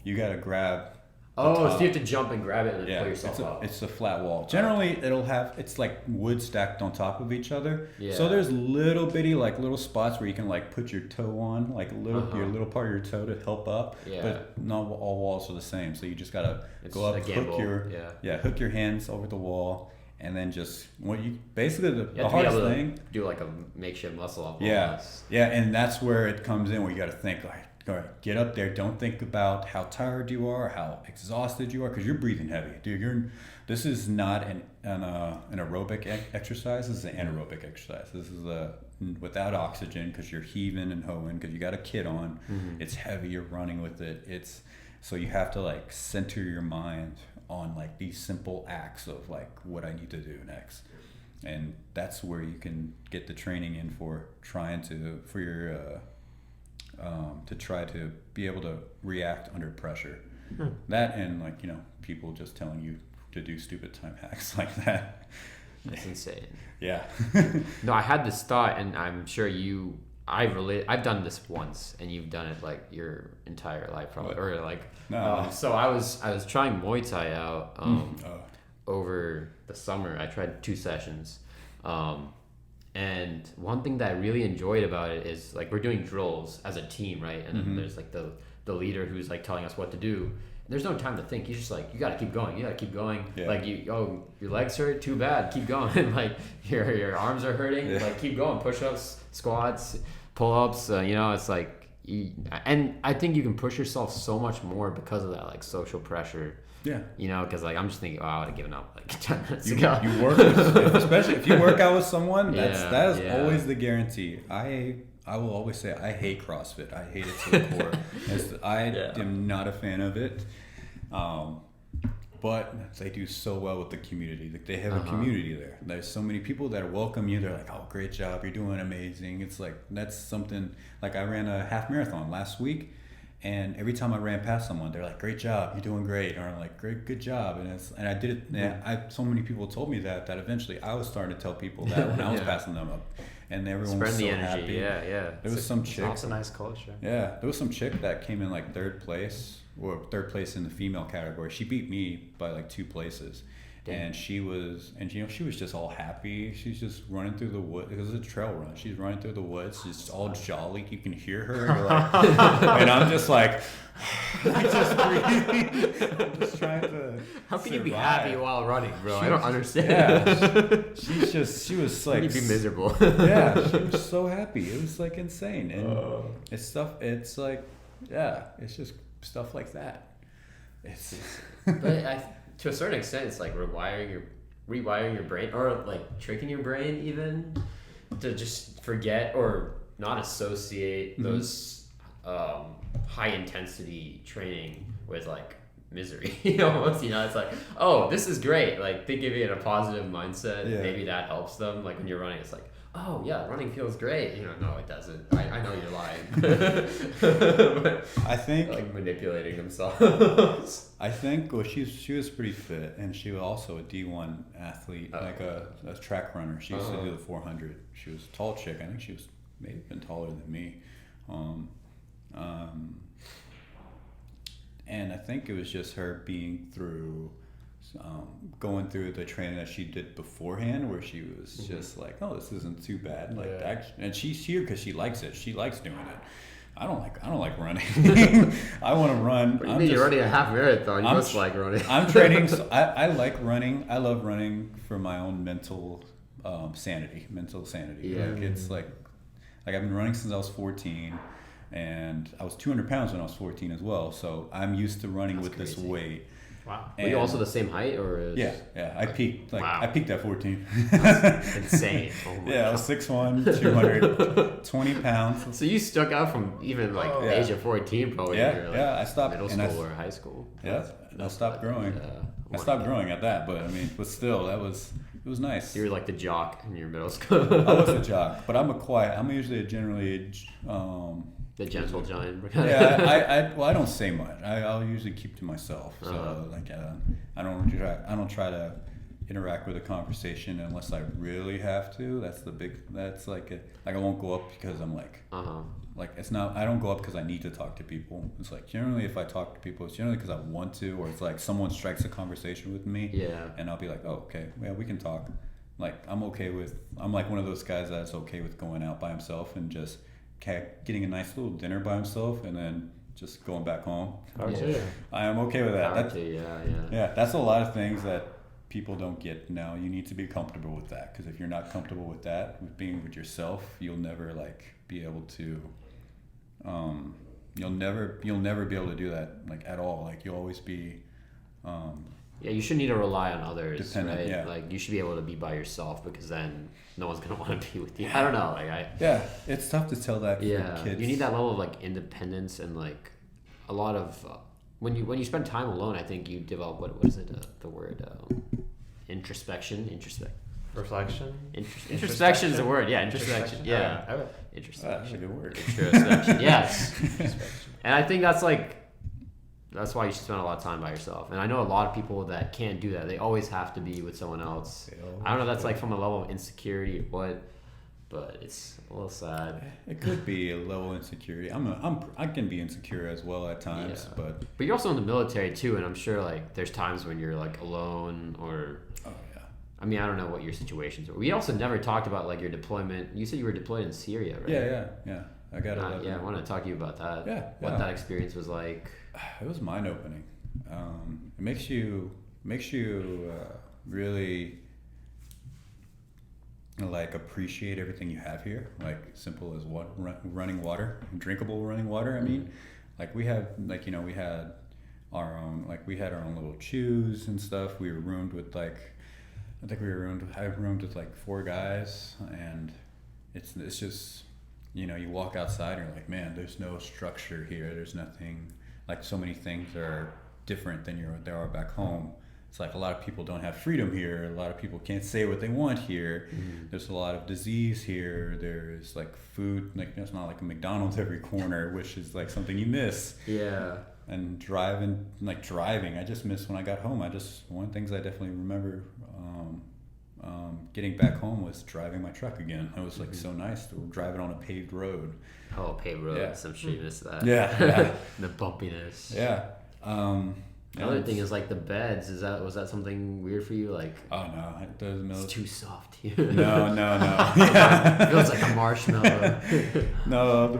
You gotta grab. So you have to jump and grab it and then pull yourself up. It's a flat wall. Generally, it's like wood stacked on top of each other. Yeah. So there's little bitty little spots where you can like put your toe on, like your little part of your toe to help up. Yeah. But not all walls are the same. So you just gotta go up, hook your hands over the wall. And then just the hardest thing, do like a makeshift muscle up. And that's where it comes in, where you got to think like, all right, get up there. Don't think about how tired you are, how exhausted you are, because you're breathing heavy, dude. This is not an aerobic exercise. This is an anaerobic exercise. This is without oxygen, because you're heaving and hoeing, because you got a kit on. It's heavy. You're running with it. So you have to like center your mind on like these simple acts of like what I need to do next, and that's where you can get the training in for trying to try to be able to react under pressure. That and like people just telling you to do stupid time hacks like that. That's insane. Yeah. No, I had this thought, and I'm sure I've done this once, and you've done it like your entire life probably, or like. No. So I was trying Muay Thai out over the summer. I tried 2 sessions, and one thing that I really enjoyed about it is like we're doing drills as a team, right? And then there's like the leader who's like telling us what to do. There's no time to think. He's just like, you gotta keep going. Yeah. Like your legs hurt, too bad, keep going. Like your arms are hurting, like keep going. Push-ups, squats, pull-ups. It's like, and I think you can push yourself so much more because of that like social pressure. Yeah. You know, because like I'm just thinking, oh, I would have given up like 10 minutes ago. You work with, especially if you work out with someone, that is Yeah. always the guarantee. I will always say I hate CrossFit. I hate it to the core. I am not a fan of it. But they do so well with the community. Like they have a community there. There's so many people that welcome you. They're like, "Oh, great job! You're doing amazing." It's like that's something. Like I ran a half marathon last week, and every time I ran past someone, they're like, "Great job! You're doing great!" Or I'm like, "Great, good job!" And I did it. And so many people told me that eventually I was starting to tell people that when I was passing them up, and everyone was so happy. Yeah. There was some chick. It's a nice culture. Yeah, there was some chick that came in like third place in the female category. She beat me by like 2 places. Damn. And she was just all happy. She's just running through the woods. It was a trail run. She's running through the woods. She's all jolly. You can hear her. Like, and I'm just like, just breathing. I'm just trying to. How can survive. you be happy while running, bro? I don't understand. Yeah, she was like. You'd be miserable. Yeah, she was so happy. It was like insane, and it's stuff. It's like, it's just stuff like that. But to a certain extent, it's like rewiring your brain, or like tricking your brain even to just forget or not associate those high intensity training with like misery. Almost, it's like, oh, this is great. Like they give you in a positive mindset. Yeah. Maybe that helps them. Like when you're running, it's like, oh yeah, running feels great. No, it doesn't. I know you're lying. But, I think like manipulating themselves. I think she was pretty fit, and she was also a D1 athlete, like a track runner. She used to do the 400. She was a tall chick. I think she was maybe been taller than me. And I think it was just her being through. Going through the training that she did beforehand, where she was just like, "Oh, this isn't too bad." Like, and she's here because she likes it. She likes doing it. I don't like running. I want to run. What do you mean you're running a half marathon? You must like running. I'm training. So I like running. I love running for my own mental sanity. Yeah. Like it's like I've been running since I was 14, and I was 200 pounds when I was 14 as well. So I'm used to running with crazy. this weight. Wow. Were you also the same height, or? Yeah. I peaked I peaked at 14. That's insane. Oh my God. I was 6'1", 220 pounds. So you stuck out from even like the age of 14, probably. Yeah, when you were, like, I stopped middle school or high school. Yeah, I stopped growing. I stopped growing at that, but still, it was nice. You were like the jock in your middle school. I was a jock, but I'm usually generally. The gentle giant. Yeah, I don't say much. I'll usually keep to myself. So I don't try to interact with a conversation unless I really have to. That's like I won't go up because I'm like it's not. I don't go up because I need to talk to people. It's like generally if I talk to people, it's generally because I want to, or it's like someone strikes a conversation with me. Yeah. And I'll be like, oh, okay, yeah, we can talk. Like I'm like one of those guys that's okay with going out by himself and just getting a nice little dinner by himself and then just going back home. I am okay with that. Yeah, that's a lot of things that people don't get now. You need to be comfortable with that, because if you're not comfortable with that, with being with yourself, you'll never be able to you'll never be able to do that at all. You'll always be you shouldn't need to rely on others, dependent, right? Yeah. You should be able to be by yourself, because then no one's gonna want to be with you. I don't know. It's tough to tell that. Yeah, for kids. You need that level of independence, and a lot of when you spend time alone, I think you develop what is it? The word introspection. Reflection. Introspection is the word. Yeah, introspection. Yeah, introspection. That's a good word. Introspection. Yes. And I think that's why you should spend a lot of time by yourself. And I know a lot of people that can't do that. They always have to be with someone else. I don't know if that's from a level of insecurity or what, but it's a little sad. It could be a level of insecurity. I can be insecure as well at times, but you're also in the military too, and I'm sure there's times when you're alone or. Oh yeah. I mean, I don't know what your situations are. We also never talked about your deployment. You said you were deployed in Syria, right? Yeah. I got it. I want to talk to you about that. Yeah. What that experience was like. It was mind opening. It makes you really appreciate everything you have here. Simple as running water, drinkable running water. I mean, we have we had our own, like we had our own little chews and stuff. We were roomed with like, I roomed with like 4 guys, and it's just, you know, you walk outside and you're like, man, there's no structure here. There's nothing, like so many things are different than there are back home. It's like a lot of people don't have freedom here. A lot of people can't say what they want here. Mm-hmm. There's a lot of disease here. There's like food, like there's not like a McDonald's every corner, which is like something you miss. Yeah. And driving, I just miss when I got home. One of the things I definitely remember getting back home was driving my truck again. It was like so nice to drive it on a paved road. Oh, paved road. Yeah. I'm sure you missed that. Yeah. The bumpiness. Yeah. Another thing is like the beds. Was that something weird for you? Like, oh no, it's too soft here. No. Yeah. It feels like a marshmallow. No,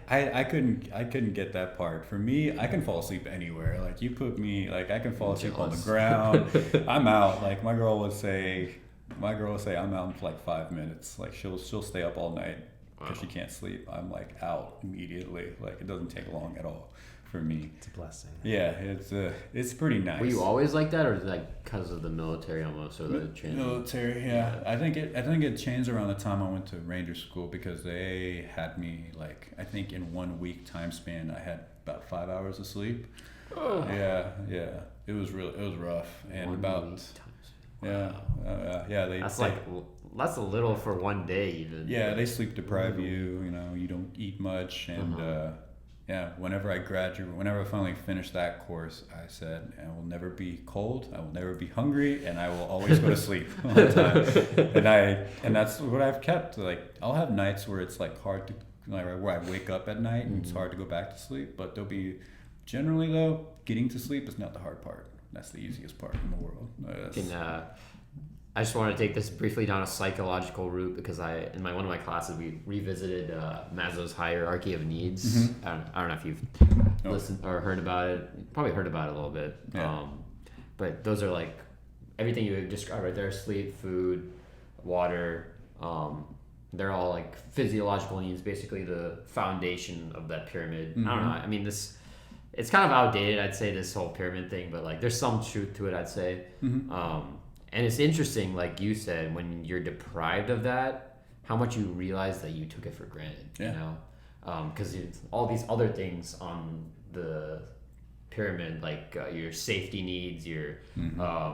I couldn't get that part. For me, I can fall asleep anywhere. Like you put me, like I can fall asleep on the ground. I'm out. Like my girl would say, I'm out in like 5 minutes. Like she'll stay up all night because she can't sleep. I'm like out immediately. Like it doesn't take long at all for me. It's a blessing. Yeah, it's pretty nice. Were you always like that, or like because of the military almost, or the training? Military, yeah. I think it changed around the time I went to Ranger School, because they had me like, I think in 1 week time span I had about 5 hours of sleep. Oh. Yeah. It was rough, and about. Yeah, That's a little for one day even. Yeah, they sleep deprive you. You know, you don't eat much, and whenever I finally finished that course, I said, I will never be cold, I will never be hungry, and I will always go to sleep all the time. And that's what I've kept. Like I'll have nights where it's like hard to, like where I wake up at night and it's hard to go back to sleep. But there'll be, generally though, getting to sleep is not the hard part. That's the easiest part in the world. I just want to take this briefly down a psychological route, because in one of my classes we revisited Maslow's hierarchy of needs. Mm-hmm. I don't know if you've listened or heard about it. Probably heard about it a little bit. Yeah. But those are like everything you described right there: sleep, food, water. They're all like physiological needs, basically the foundation of that pyramid. Mm-hmm. I don't know. I mean, it's kind of outdated, I'd say, this whole pyramid thing, but like there's some truth to it, I'd say. Mm-hmm. And it's interesting, like you said, when you're deprived of that, how much you realize that you took it for granted. Yeah. You know, because all these other things on the pyramid, like your safety needs, your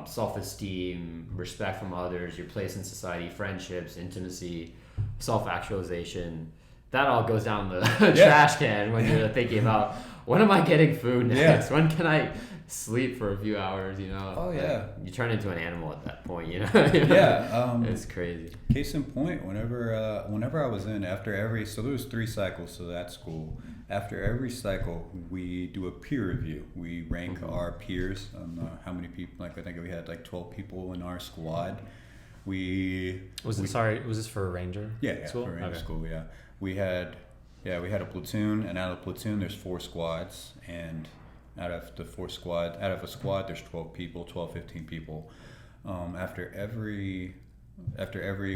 self-esteem, respect from others, your place in society, friendships, intimacy, self-actualization, that all goes down the trash can when you're thinking about, when am I getting food next? When can I sleep for a few hours, you know? Oh, yeah. You turn into an animal at that point, you know? Yeah. It's crazy. Case in point, whenever I was in, so there was 3 cycles to that school. After every cycle, we do a peer review. We rank our peers on how many people, like I think we had like 12 people in our squad. Was this for a Ranger? Yeah, school? For Ranger school, yeah. We had a platoon, and out of the platoon there's 4 squads, and out of a squad there's 12 people, 15 people. After every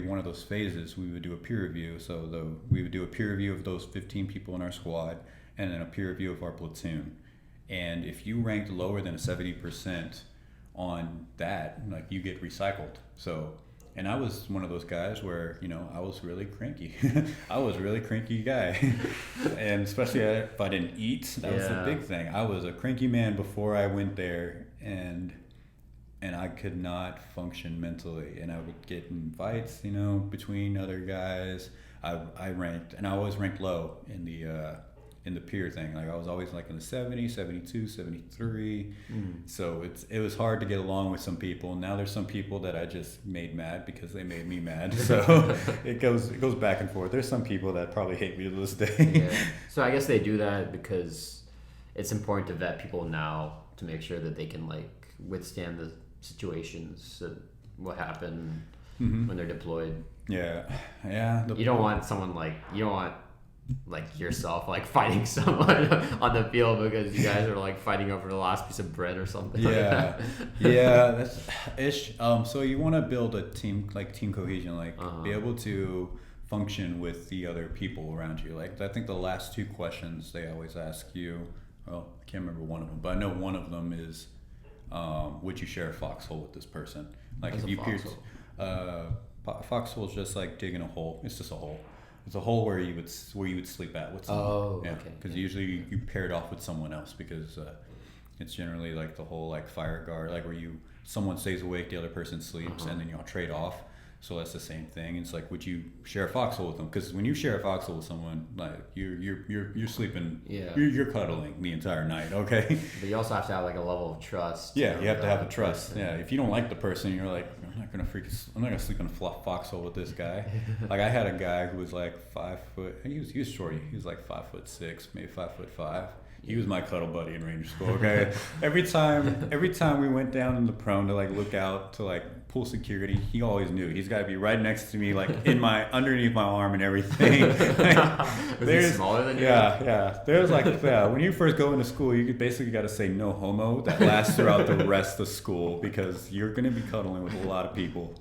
one of those phases, we would do a peer review. So we would do a peer review of those 15 people in our squad, and then a peer review of our platoon. And if you ranked lower than a 70% on that, like, you get recycled. So, and I was one of those guys where, you know, I was really cranky. I was a really cranky guy. And especially if I didn't eat, that was the big thing. I was a cranky man before I went there, and I could not function mentally. And I would get in fights, you know, between other guys. I always ranked low in the peer thing. Like I was always like in the 70, 72, 73. So it was hard to get along with some people. Now there's some people that I just made mad because they made me mad. So it goes back and forth. There's some people that probably hate me to this day. Yeah. So I guess they do that because it's important to vet people now to make sure that they can like withstand the situations that will happen when they're deployed. Yeah. You don't want someone like yourself like fighting someone on the field because you guys are like fighting over the last piece of bread or something. So you want to build a team, like team cohesion, like be able to function with the other people around you. Like I think the last two questions they always ask you, well, I can't remember one of them, but I know one of them is, would you share a foxhole with this person? Like if you pierce, foxhole is just like digging a hole. It's just a hole. It's a hole where you would sleep at with someone. Oh, yeah, okay. Because usually you pair it off with someone else because it's generally like the whole like fire guard, like where someone stays awake, the other person sleeps, and then y'all trade off. So that's the same thing. It's like, would you share a foxhole with them? Because when you share a foxhole with someone, like you're sleeping, you're cuddling the entire night. Okay. But you also have to have like a level of trust. Yeah, you have to have a trust. Yeah, if you don't like the person, you're like, I'm not gonna sleep in a foxhole with this guy. Like I had a guy who was like 5 foot. He was shorty. He was like 5'6", maybe 5'5". He was my cuddle buddy in Ranger School. Okay, every time we went down in the prone to like look out to like pull security, he always knew he's got to be right next to me, like underneath my arm and everything. Was he smaller than you? Yeah. There's like when you first go into school, you basically got to say no homo. That lasts throughout the rest of school because you're going to be cuddling with a lot of people.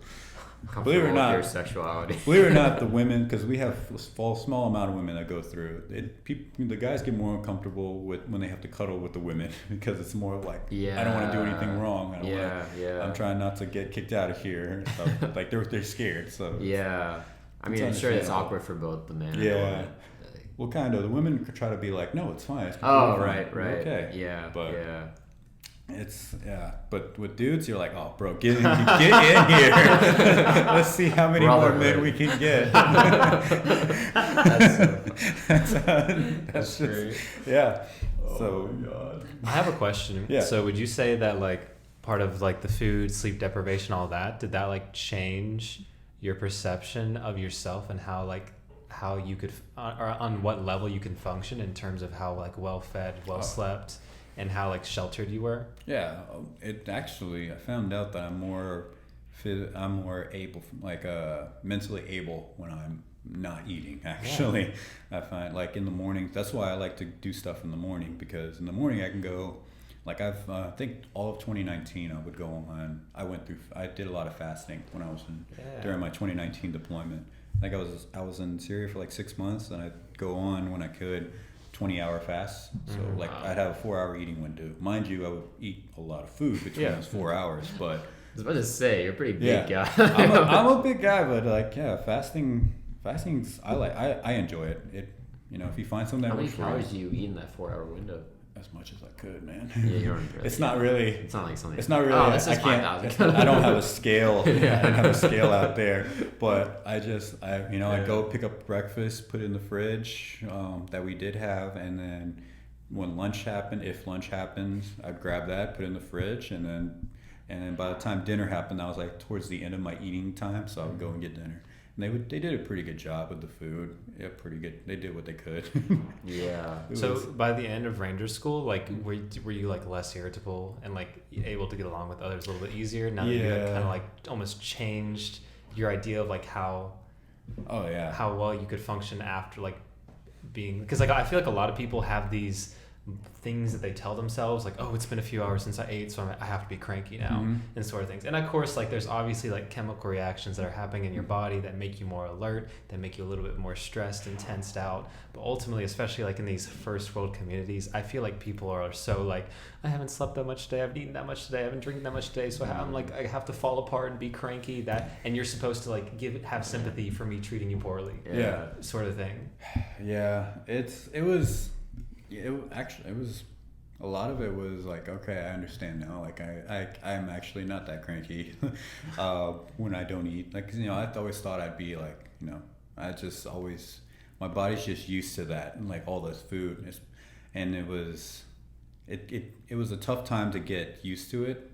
Believe it or not, your sexuality. Believe it or not, the women, because we have a small amount of women that go through it. The guys get more uncomfortable when they have to cuddle with the women because it's more like, I don't want to do anything wrong. I'm trying not to get kicked out of here. So, like they're scared. So I mean, I'm sure it's awkward for both the man and the woman. Well, kind of. The women try to be like, no, it's fine. It's right. Okay. Yeah. But but with dudes, you're like, oh, bro, get in here. Let's see how many more men we can get. That's great. Yeah. Oh my God. I have a question. Yeah. So would you say that like part of like the food, sleep deprivation, all that, did that like change your perception of yourself and how you could, or on what level you can function in terms of how like well fed, well slept, and how like sheltered you were? Yeah, it actually, I found out that I'm more able, like mentally able when I'm not eating, actually. I find like in the morning, that's why I like to do stuff in the morning, because in the morning I can go, like I think all of 2019 I would go on, I did a lot of fasting when I was during my 2019 deployment. Like I was in Syria for like 6 months, and I'd go on when I could 20-hour fasts. So like I'd have a 4-hour eating window. Mind you, I would eat a lot of food between those 4 hours, but I was about to say, you're a pretty big guy. I'm a big guy, but like fasting's I enjoy it. It, you know, if you find something that works for you. How many calories do you eat in that 4-hour window? As much as I could, man. Yeah, you don't really. It's not really. It's not like something. It's not really. Oh, this is 5,000. I don't have a scale. I don't have a scale out there. But I go pick up breakfast, put it in the fridge that we did have, and then when lunch happened, if lunch happens, I'd grab that, put it in the fridge, and then by the time dinner happened, I was like towards the end of my eating time, so I would go and get dinner. And they did a pretty good job with the food. Yeah, pretty good. They did what they could. Yeah. So by the end of Ranger School, like were you like less irritable and like able to get along with others a little bit easier now that you had kind of like almost changed your idea of like how well you could function after like being, because like I feel like a lot of people have these things that they tell themselves, like, oh, it's been a few hours since I ate, so I have to be cranky now, and sort of things. And of course, like there's obviously like chemical reactions that are happening in your body that make you more alert, that make you a little bit more stressed and tensed out. But ultimately, especially like in these first world communities, I feel like people are so like, I haven't slept that much today, I haven't eaten that much today, I haven't drinking that much today, so I'm like, I have to fall apart and be cranky, and you're supposed to like have sympathy for me treating you poorly, sort of thing. It was a lot of it was like, okay, I understand now. Like I'm actually not that cranky when I don't eat. Like, you know, I always thought I'd be like, you know, my body's just used to that and like all this food. And it was a tough time to get used to it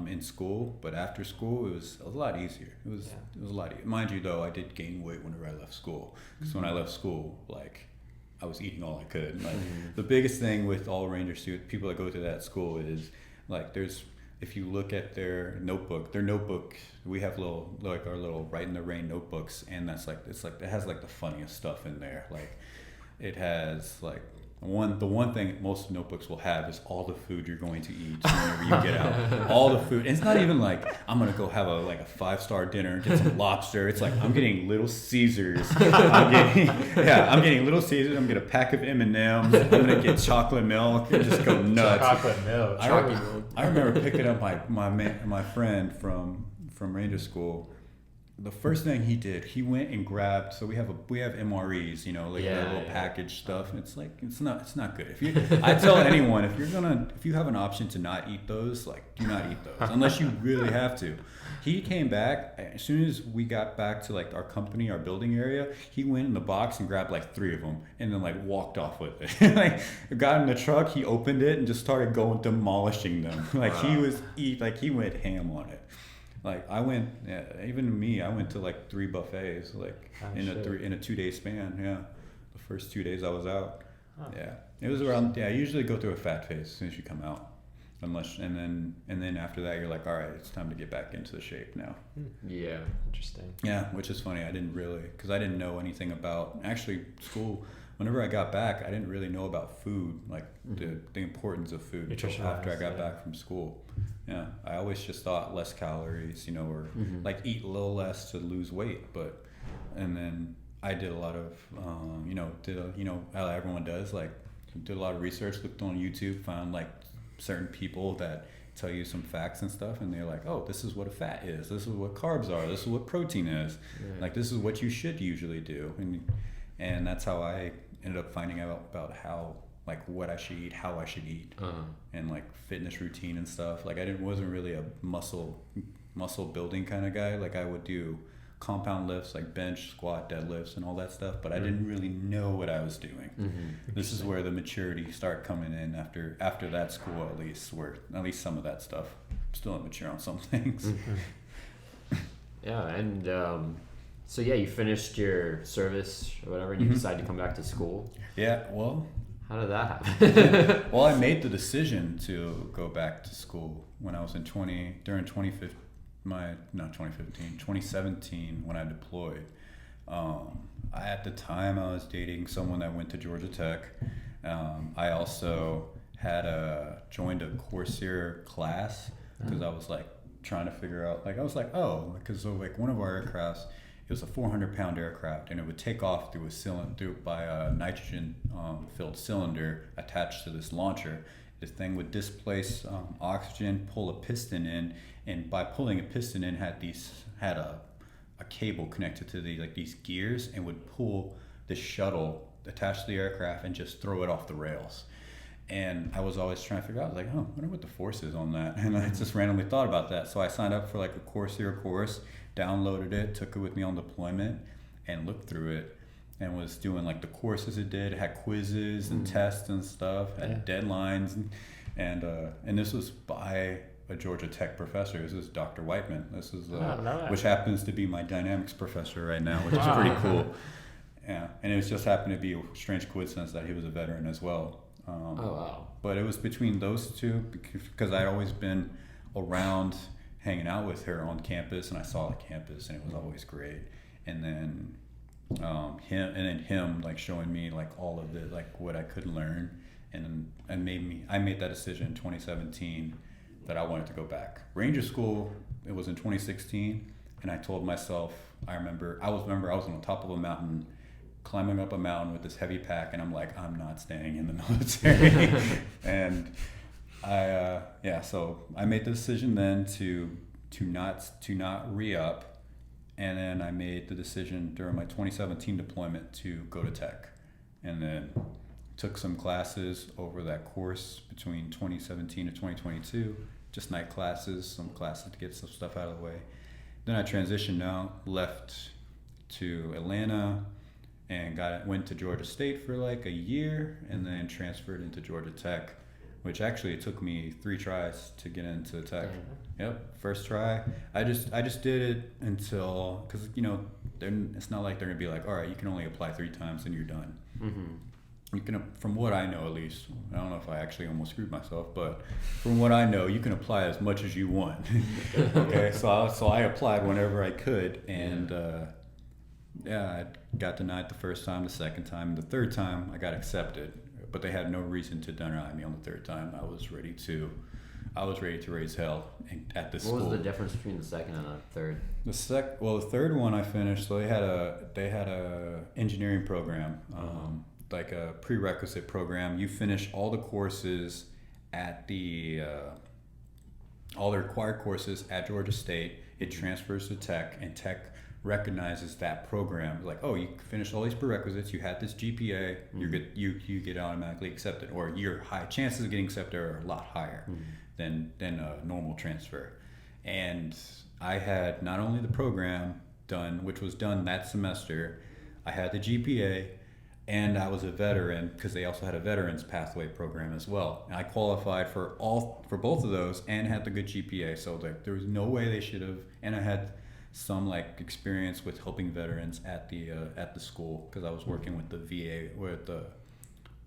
in school, but after school it was a lot easier. It was a lot easier. Mind you though, I did gain weight whenever I left school. Because when I left school, like, I was eating all I could. Like the biggest thing with all Ranger students, people that go to that school, is like if you look at their notebook, we have our little Write in the Rain notebooks, and it has like the funniest stuff in there. Like it has like The one thing most notebooks will have is all the food you're going to eat whenever you get out. All the food. And it's not even like I'm gonna go have a 5-star dinner and get some lobster. It's like I'm getting Little Caesars. I'm getting Little Caesars. I'm gonna get a pack of M&Ms. I'm gonna get chocolate milk and just go nuts. Chocolate milk. I remember picking up my friend from Ranger School. The first thing he did, he went and grabbed. So we have MREs, the little package stuff. It's like it's not good. I tell anyone if you have an option to not eat those, do not eat those unless you really have to. He came back as soon as we got back to our company, our building area. He went in the box and grabbed 3 of them and then walked off with it. Got in the truck, he opened it and just started demolishing them. He went ham on it. I went to 3 buffets in a 2-day span. Yeah, the first 2 days I was out. Oh. Yeah, it was around. Yeah, I usually go through a fat phase as soon as you come out, and then after that you're like, all right, it's time to get back into the shape now. Yeah, interesting. Yeah, which is funny. I didn't really because I didn't know anything about school. Whenever I got back, I didn't really know about food, the importance of food until after I got back from school. Yeah, I always just thought less calories, or eat a little less to lose weight. And then I did a lot of, how everyone does, did a lot of research, looked on YouTube, found certain people that tell you some facts and stuff, and they're like, oh, this is what a fat is, this is what carbs are, this is what protein is, this is what you should usually do, and that's how I ended up finding out about how what I should eat, how I should eat, and fitness routine and stuff. I wasn't really a muscle building kind of guy. I would do compound lifts bench, squat, deadlifts, and all that stuff, but I didn't really know what I was doing. This is where the maturity started coming in after that school, at least, where at least some of that stuff. I'm still immature on some things. Yeah, and so you finished your service or whatever, and you decided to come back to school. Yeah, well. How did that happen? Well, I made the decision to go back to school when I was in 2017 when I deployed. At the time I was dating someone that went to Georgia Tech. I also had joined a Coursera class because I was trying to figure out, because one of our aircrafts, it was a 400-pound aircraft, and it would take off by a nitrogen filled cylinder attached to this launcher. This thing would displace oxygen, pull a piston in, and by pulling a piston in, had a cable connected to these gears, and would pull the shuttle attached to the aircraft and just throw it off the rails. And I was always trying to figure out, I wonder what the force is on that. And I just randomly thought about that. So I signed up for a Coursera course, downloaded it, took it with me on deployment, and looked through it, and was doing the courses it did. It had quizzes and tests and stuff, had deadlines, and this was by a Georgia Tech professor. This is Dr. Whiteman. This is which happens to be my dynamics professor right now, which is pretty cool. Yeah, and it was just happened to be a strange coincidence that he was a veteran as well. But it was between those two because I'd always been around hanging out with her on campus, and I saw the campus, and it was always great. And then him showing me all of the what I could learn, and I made that decision in 2017 that I wanted to go back. Ranger School, it was in 2016, and I told myself, I remember I was on the top of a mountain, climbing up a mountain with this heavy pack, and I'm I'm not staying in the military. And so I made the decision then to not re-up, and then I made the decision during my 2017 deployment to go to Tech, and then took some classes over that course between 2017 and 2022, just night classes, some classes to get some stuff out of the way. Then I transitioned out, left to Atlanta, and went to Georgia State for a year, and then transferred into Georgia Tech, which actually it took me 3 tries to get into Tech. Yep, first try. I just did it until, because it's not like they're gonna be all right, you can only apply 3 times and you're done. You can, from what I know at least, I don't know if I actually almost screwed myself, but from what I know, you can apply as much as you want. Okay, so I applied whenever I could, and I got denied the first time, the second time, the third time I got accepted. but they had no reason to deny me on the third time. I was ready to raise hell at this school. What was the difference between the second and the third? The third one I finished. So they had a engineering program, like a prerequisite program. You finish all the courses at all the required courses at Georgia State. It transfers to Tech, and Tech recognizes that program. Like, oh, you finished all these prerequisites. You had this GPA. You're good. You get automatically accepted, or your high chances of getting accepted are a lot higher than a normal transfer. And I had not only the program done, which was done that semester, I had the GPA, and I was a veteran because they also had a veterans pathway program as well. And I qualified for both of those and had the good GPA. So there was no way they should have. And I had some like experience with helping veterans at the school because I was working with the VA, with the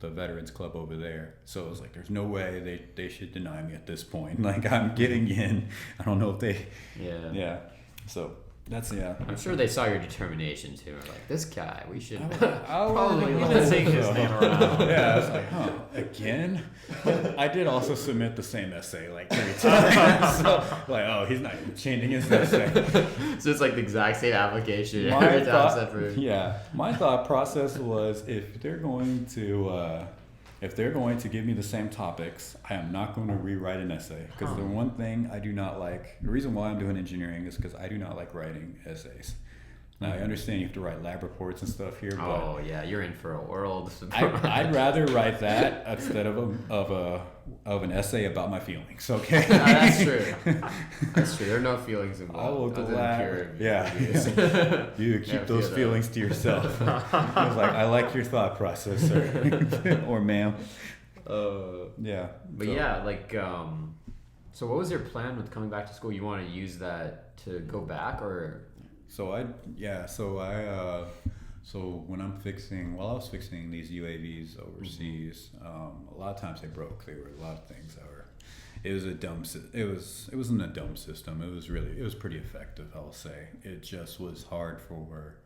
veterans club over there. So it was like, there's no way they should deny me at this point. Like, I'm getting in. I don't know if they. Yeah. So. I'm sure they saw your determination too. Like, this guy, we should probably take his name around. Yeah, I was like, again? But I did also submit the same essay like 3 times. So, like, oh, he's not even changing his essay. So it's like the exact same application. My thought process was, if they're going to give me the same topics, I am not going to rewrite an essay. Because the one thing I do not like, the reason why I'm doing engineering is because I do not like writing essays. Now, I understand you have to write lab reports and stuff here, but... Oh, yeah, you're in for a world. I'd rather write that instead of an essay about my feelings, okay? No, that's true. That's true. There are no feelings involved. I will you keep those feelings to yourself. I was like, I like your thought process, sir. Or ma'am. Yeah. But so what was your plan with coming back to school? You want to use that to go back, or... So when while I was fixing these UAVs overseas, a lot of times they broke. There were a lot of things that were. It wasn't a dumb system. It was pretty effective, I'll say. It just was hard for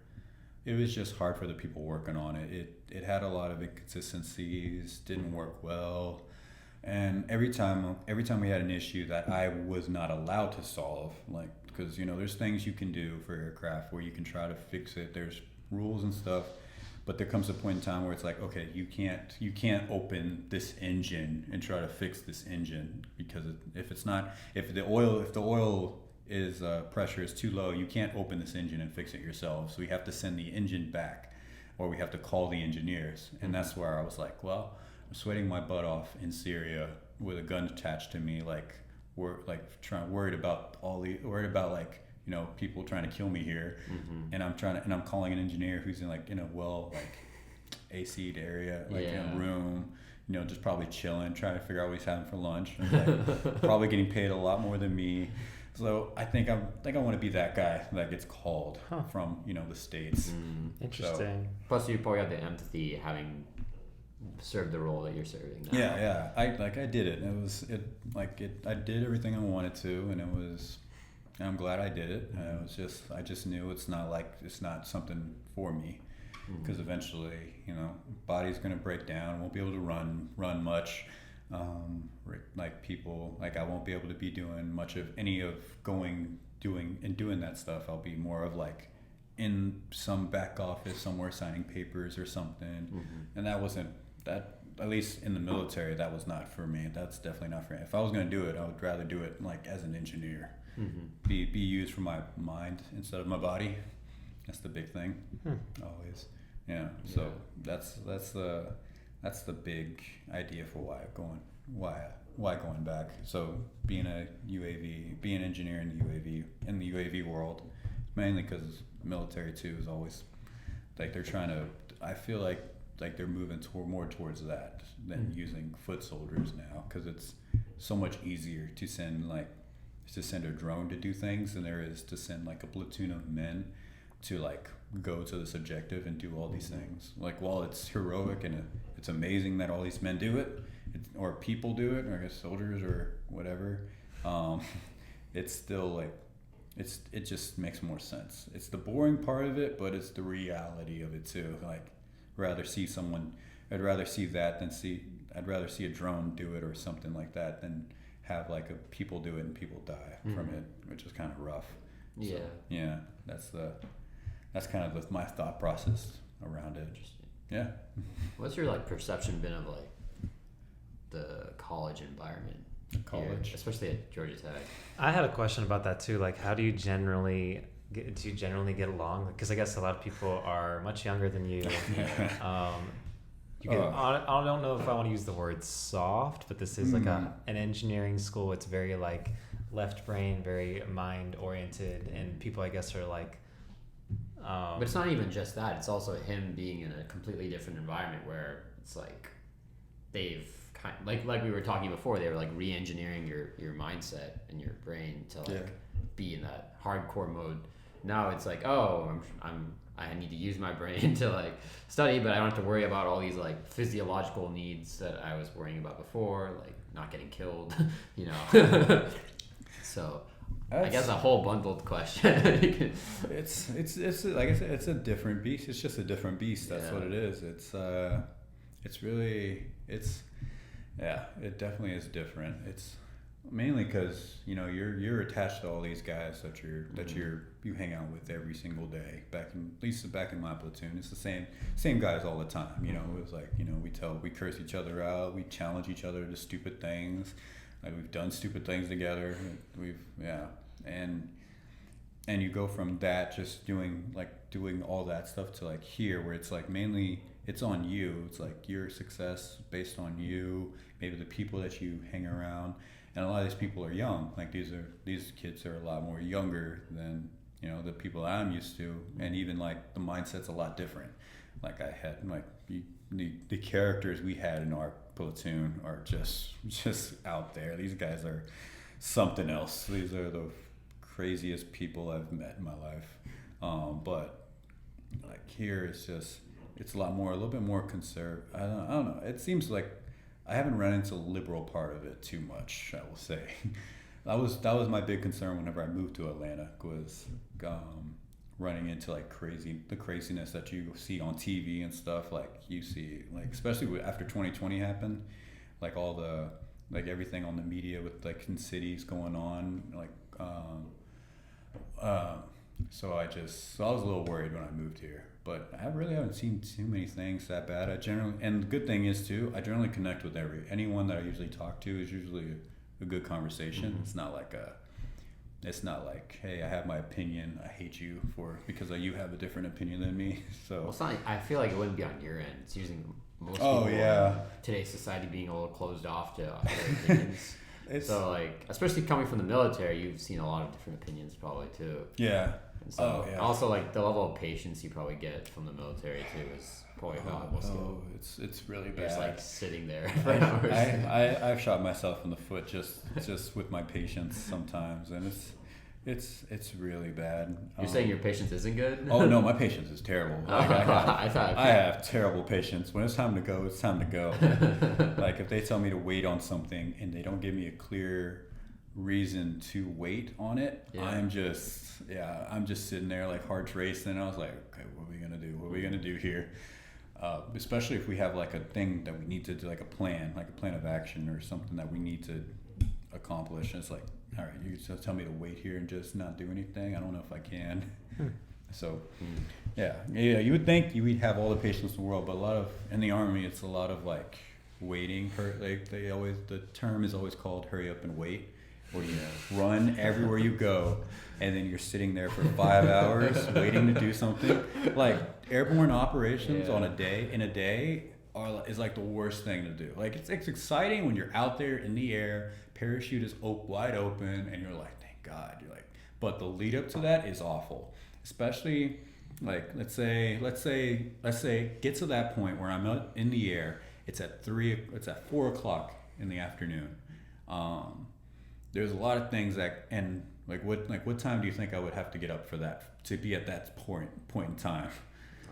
the people working on it. It had a lot of inconsistencies, didn't work well. And every time we had an issue that I was not allowed to solve, like, because there's things you can do for aircraft where you can try to fix it. There's rules and stuff, but there comes a point in time where it's like, okay, you can't open this engine and try to fix this engine, because if the oil is pressure is too low, you can't open this engine and fix it yourself. So we have to send the engine back, or we have to call the engineers. And that's where I was like, well, I'm sweating my butt off in Syria with a gun attached to me, worried about people trying to kill me here, and I'm calling an engineer who's in a AC'd area, in a room, just probably chilling, trying to figure out what he's having for lunch, and, probably getting paid a lot more than me. So I think I want to be that guy that gets called from the States. Interesting. So, plus, you probably have the empathy having served the role that you're serving now. Yeah. I did it. I did everything I wanted to, and I'm glad I did it. I just knew it's not something for me, because eventually, body's gonna break down. Won't be able to run much. I won't be able to be doing much of any of doing that stuff. I'll be more of in some back office somewhere signing papers or something. And that, at least in the military, that was not for me. That's definitely not for me. If I was going to do it, I would rather do it as an engineer. Be used for my mind instead of my body. That's the big thing. Always. Yeah. So that's the big idea for why going back. So being an engineer in the UAV world, mainly because military too is always they're trying to. I feel like they're moving more towards that than using foot soldiers now, because it's so much easier to send a drone to do things than there is to send a platoon of men to go to this objective and do all these things. While it's heroic and it's amazing that all these men do it, or people do it, or I guess soldiers or whatever, it's still it just makes more sense. It's the boring part of it, but it's the reality of it too. Rather see someone I'd rather see that than I'd rather see a drone do it or something like that than have like people do it and people die from it, which is kind of rough. Yeah. So, yeah, that's kind of my thought process around it. Yeah. What's your like perception been of like the college environment? College, especially at Georgia Tech. I had a question about that too. Like, how do you generally get along? Because I guess a lot of people are much younger than you. I don't know if I want to use the word soft, but this is like an engineering school. It's very like left brain, very mind oriented, and people I guess are like. But it's not even just that. It's also him being in a completely different environment where it's like they've like we were talking before. They were like re-engineering your mindset and your brain to like be in that hardcore mode. Now it's like, oh, I need to use my brain to like study, but I don't have to worry about all these like physiological needs that I was worrying about before, like not getting killed, you know. So I guess a whole bundled question. it's like I said, it's a different beast. It's just a different beast. That's what it is. It definitely is different. It's mainly because you're attached to all these guys that you hang out with every single day. At least back in my platoon, it's the same guys all the time. It was like we curse each other out, we challenge each other to stupid things. Like we've done stupid things together. And you go from that just doing all that stuff to like here where it's like mainly it's on you. It's like your success based on you, maybe the people that you hang around. And a lot of these people are young. Like these kids are a lot more younger than the people I'm used to, and even like the mindset's a lot different. Like I had like the characters we had in our platoon are just out there. These guys are something else. These are the craziest people I've met in my life. But like here it's a little bit more conservative. I don't know. It seems like I haven't run into the liberal part of it too much, I will say. That was my big concern whenever I moved to Atlanta, was running into like the craziness that you see on TV and stuff. Like you see, like especially after 2020 happened, like all the like everything on the media with like in cities going on, like so I was a little worried when I moved here. But I really haven't seen too many things that bad. And the good thing is too, I generally connect with anyone that I usually talk to is usually a good conversation. Mm-hmm. It's not like, hey, I have my opinion, I hate you because you have a different opinion than me. So it's not. I feel like it wouldn't be on your end. It's usually most people in today's society being a little closed off to other opinions. So like, especially coming from the military, you've seen a lot of different opinions probably too. Yeah. And so also like the level of patience you probably get from the military too is probably valuable skill. It's really bad. Just like sitting there for hours. I've shot myself in the foot just with my patience sometimes, and it's really bad. You're saying your patience isn't good? Oh no, my patience is terrible. Like, I have terrible patience. When it's time to go, it's time to go. Like if they tell me to wait on something and they don't give me a clear reason to wait on it, I'm just sitting there like heart's racing. I was like, okay, what are we gonna do? What are we gonna do here? Especially if we have like a thing that we need to do, like a plan of action or something that we need to accomplish. And it's like, all right, you just tell me to wait here and just not do anything. I don't know if I can. So, you would think you would have all the patience in the world, but in the Army, it's a lot of like waiting. Like the term is always called "hurry up and wait," where you run everywhere you go, and then you're sitting there for 5 hours waiting to do something. Like airborne operations in a day is like the worst thing to do. Like it's exciting when you're out there in the air, parachute is wide open, and you're like, thank God. You're like, but the lead up to that is awful. Especially like let's say get to that point where I'm out in the air. It's at 4 o'clock in the afternoon. There's a lot of things what time do you think I would have to get up for that to be at that point in time?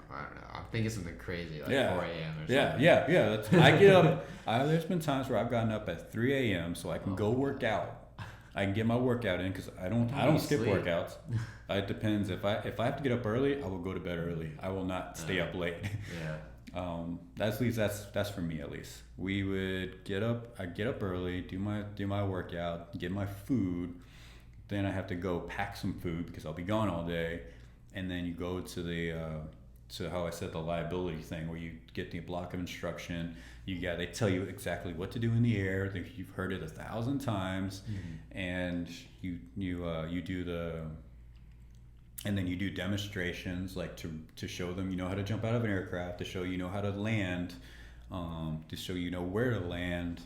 I don't know. I'm thinking something crazy, like 4 a.m. or something. Yeah. I get up. There's been times where I've gotten up at 3 a.m. so I can go work out. I can get my workout in because I don't skip workouts. It depends. If I have to get up early, I will go to bed early. I will not stay up late. Yeah. That's for me at least. We would I'd get up early, do my workout, get my food. Then I have to go pack some food because I'll be gone all day. And then you go to to how I said the liability thing, where you get the block of instruction. They tell you exactly what to do in the air. You've heard it 1,000 times, and you do and then you do demonstrations, like to show them you know how to jump out of an aircraft, to show you know how to land, to show you know where to land,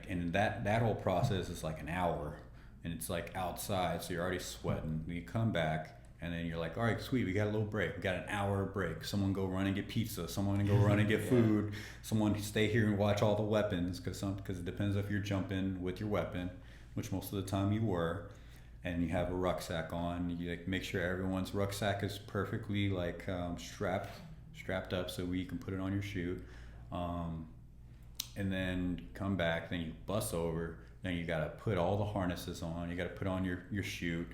and that whole process is like an hour, and it's like outside, so you're already sweating. You come back. And then you're like, all right, sweet, we got a little break. We got an hour break. Someone go run and get pizza. Someone go run and get food. Someone stay here and watch all the weapons, because it depends if you're jumping with your weapon, which most of the time you were. And you have a rucksack on. You make sure everyone's rucksack is perfectly strapped up so you can put it on your chute. And then come back. Then you bus over. Then you got to put all the harnesses on. You got to put on your chute.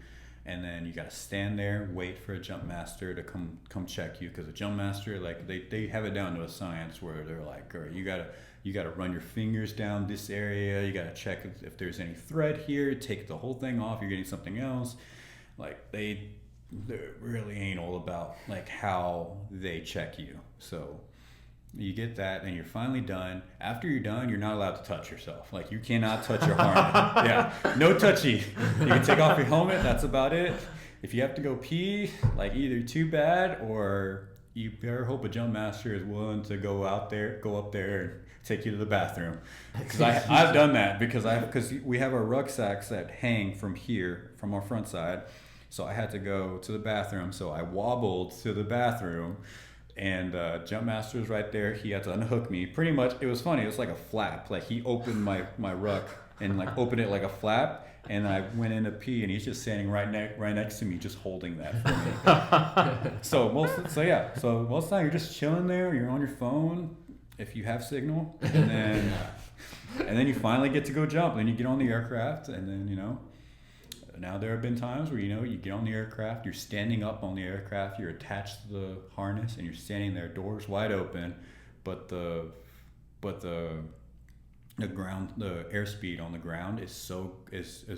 And then you got to stand there, wait for a jump master to come check you, because a jump master, like they have it down to a science where they're like, all right, you got to run your fingers down this area, you got to check if there's any thread here, take the whole thing off, you're getting something else. Like they really ain't all about like how they check you. So you get that, and you're finally done. After you're done, you're not allowed to touch yourself. Like, you cannot touch your harness. Yeah, no touchy. You can take off your helmet, that's about it. If you have to go pee, like, either too bad, or you better hope a jump master is willing to go up there and take you to the bathroom. Because I've done that, because we have our rucksacks that hang from here, from our front side. So I had to go to the bathroom, so I wobbled to the bathroom. And jump master was right there. He had to unhook me. Pretty much, it was funny. It was like a flap. Like, he opened my ruck and like opened it like a flap. And I went in to pee, and he's just standing right next to me, just holding that for me. So most of the time you're just chilling there. You're on your phone if you have signal, and then you finally get to go jump. Then you get on the aircraft, and then Now there have been times where you get on the aircraft, you're standing up on the aircraft, you're attached to the harness, and you're standing there, doors wide open, but the ground, the airspeed on the ground is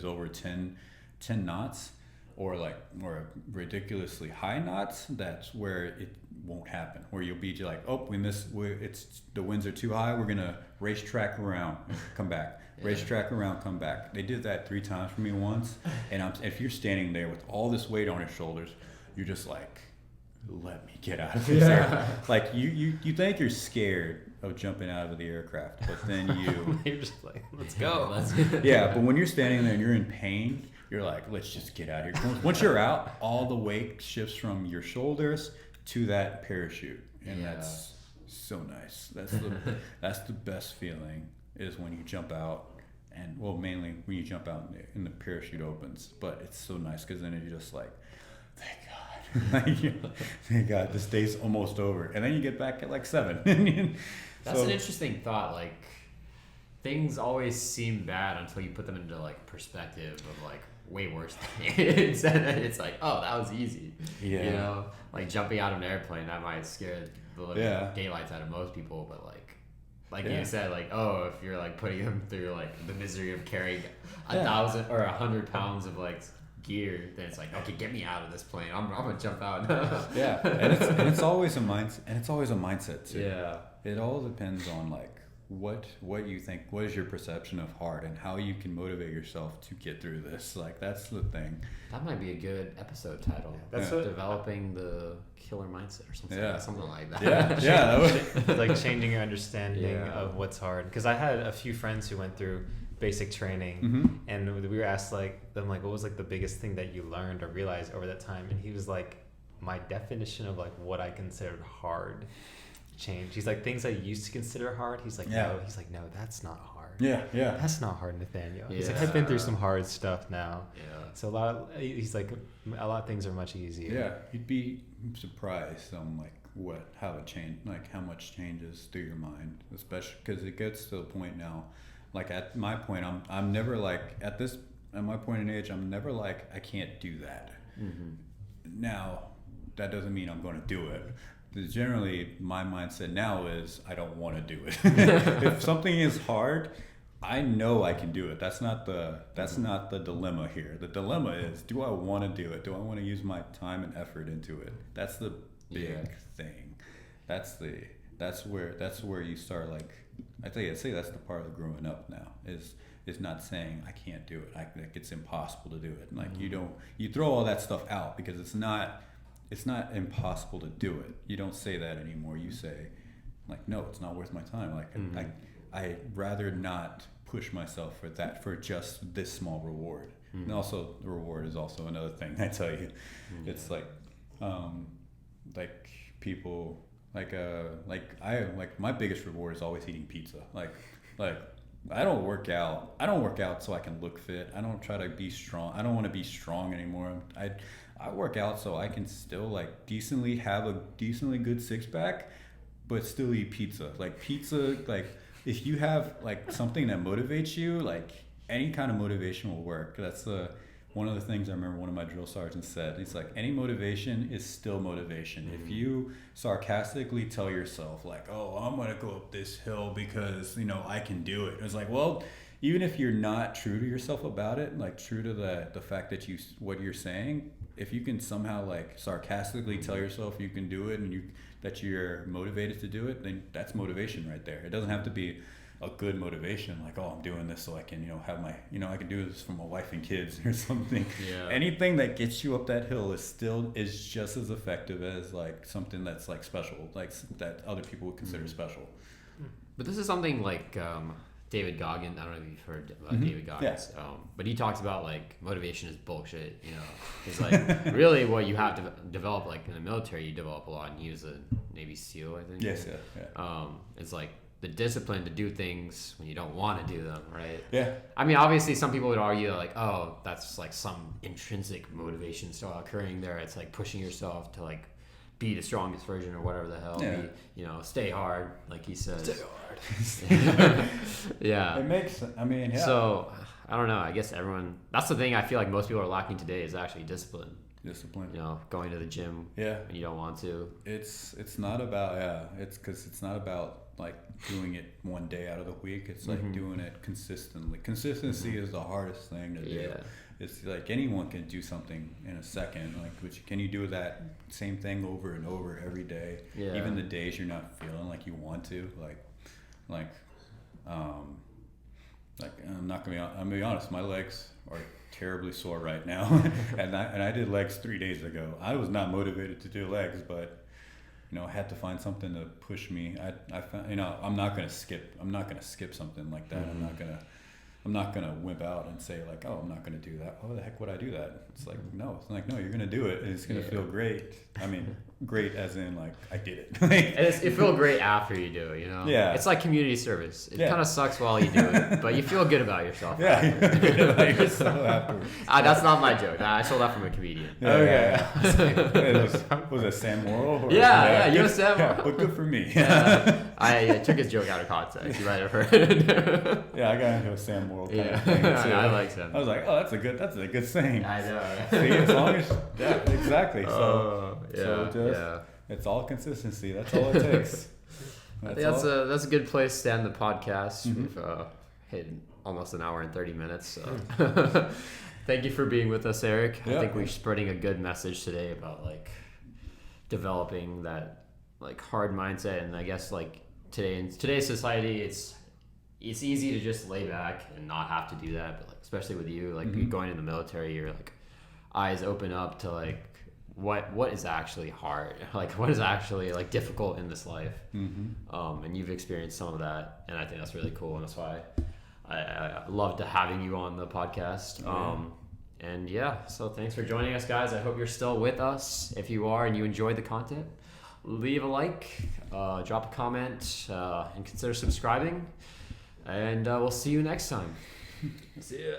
over 10 knots, or a ridiculously high knots. That's where it won't happen. Where you'll be like, oh, the winds are too high. We're gonna racetrack around, come back. Racetrack around, come back. They did that 3 times for me once, and if you're standing there with all this weight on your shoulders, you're just like, let me get out of this air. Like, you think you're scared of jumping out of the aircraft, but then you're just like, let's go. Yeah, but when you're standing there and you're in pain, you're like, let's just get out of here. Once you're out, all the weight shifts from your shoulders to that parachute, and that's so nice. That's the best feeling, is when you jump out, and mainly when you jump out and the parachute opens. But it's so nice, because then you're just like, thank God. Thank God, this day's almost over. And then you get back at like 7. That's an interesting thought. Like, things always seem bad until you put them into like perspective of like way worse things. And then it's like, oh, that was easy. Yeah. Like jumping out of an airplane, that might scare the living daylights out of most people, but like you said, like, oh, if you're like putting them through like the misery of carrying 1,000 or 100 pounds of like gear, then it's like, okay, get me out of this plane. I'm gonna jump out. and it's always a mindset, too. Yeah. It all depends on like what you think, what is your perception of hard, and how you can motivate yourself to get through this. Like, that's the thing. That might be a good episode title. That's developing the killer mindset or something. Something like that. That like changing your understanding of what's hard. Because I had a few friends who went through basic training, and we were asked what was like the biggest thing that you learned or realized over that time, and he was like, my definition of like what I considered hard changed. He's like, things I used to consider hard, he's like, no, that's not hard. That's not hard, Nathaniel. He's like, I've been through some hard stuff now. So he's like, a lot of things are much easier. You'd be surprised on like how it changed, like how much changes through your mind, especially because it gets to the point now. Like, at my point, I'm never like, at my point in age, I'm never like, I can't do that. Now, that doesn't mean I'm going to do it, generally my mindset now is I don't want to do it. If something is hard, I know I can do it. That's not the dilemma here. The dilemma is, do I want to do it? Do I want to use my time and effort into it? That's the big thing. That's where you start, like, I'd say that's the part of growing up now is not saying I can't do it. Like it's impossible to do it. And like you throw all that stuff out because it's not impossible to do it. You don't say that anymore. You say like, no, it's not worth my time. Like I'd rather not push myself for just this small reward. And also the reward is also another thing I tell you. It's like people like my biggest reward is always eating pizza. Like I don't work out so I can look fit. I don't try to be strong. I don't want to be strong anymore. I work out so I can still like have a decently good six pack, but still eat pizza. Like pizza, like if you have like something that motivates you, like any kind of motivation will work. That's one of the things I remember one of my drill sergeants said. He's like, any motivation is still motivation. If you sarcastically tell yourself like, oh, I'm going to go up this hill because, I can do it. It's like, well, even if you're not true to yourself about it, like true to the fact that what you're saying, if you can somehow like sarcastically tell yourself you can do it and that you're motivated to do it, then that's motivation right there. It doesn't have to be a good motivation, like, oh, I'm doing this so I can, have my, I can do this for my wife and kids or something. Yeah. Anything that gets you up that hill is just as effective as like something that's like special, like that other people would consider special. But this is something like David Goggins. I don't know if you've heard about David Goggins, but he talks about like motivation is bullshit. It's like really what you have to develop, like in the military, you develop a lot, and he was a Navy SEAL, I think. Yes, yeah. It's like the discipline to do things when you don't want to do them, right? Yeah. I mean, obviously, some people would argue like, oh, that's like some intrinsic motivation still occurring there. It's like pushing yourself to like be the strongest version or whatever the hell. Yeah. Stay hard, like he says. Stay hard. Yeah. It makes. I mean, yeah. So I don't know. I guess everyone. That's the thing I feel like most people are lacking today is actually discipline. Going to the gym when you don't want to. It's not about it's because it's not about like doing it one day out of the week. It's like doing it consistently. Consistency is the hardest thing to do. It's like anyone can do something in a second. Like, can you do that same thing over and over every day? Yeah. Even the days you're not feeling like you want to. I'm not gonna be honest. My legs are terribly sore right now, and I did legs 3 days ago. I was not motivated to do legs, but I had to find something to push me. I found, I'm not gonna skip something like that. I'm not gonna wimp out and say like, oh, I'm not gonna do that. Why the heck would I do that? It's like no, you're gonna do it, and it's gonna feel great. I mean, great as in like I did it. And it feels great after you do it. Yeah. It's like community service. It kind of sucks while you do it, but you feel good about yourself. Yeah, you feel good about yourself afterwards. That's not my joke. I stole that from a comedian. Was it Sam Morrill? Yeah, you know Sam Morrill. Yeah, but good for me. I took his joke out of context. You might have heard it. Yeah, I got into a Sam Morrill kind of thing too. I like Sam. I was like, oh, that's a good saying. I know. See, as long as exactly. It's all consistency. That's all it takes. I think that's a good place to end the podcast. We've hit almost an hour and 30 minutes. So. Thank you for being with us, Arik. I think we're spreading a good message today about like developing that like hard mindset, and I guess like in today's society, it's easy to just lay back and not have to do that. But like especially with you, like going in the military, your like eyes open up to like what is actually hard, like what is actually like difficult in this life, and you've experienced some of that, and I think that's really cool, and that's why I loved having you on the podcast. And so thanks for joining us, guys. I hope you're still with us. If you are and you enjoyed the content, leave a like, drop a comment, and consider subscribing, and we'll see you next time. See ya.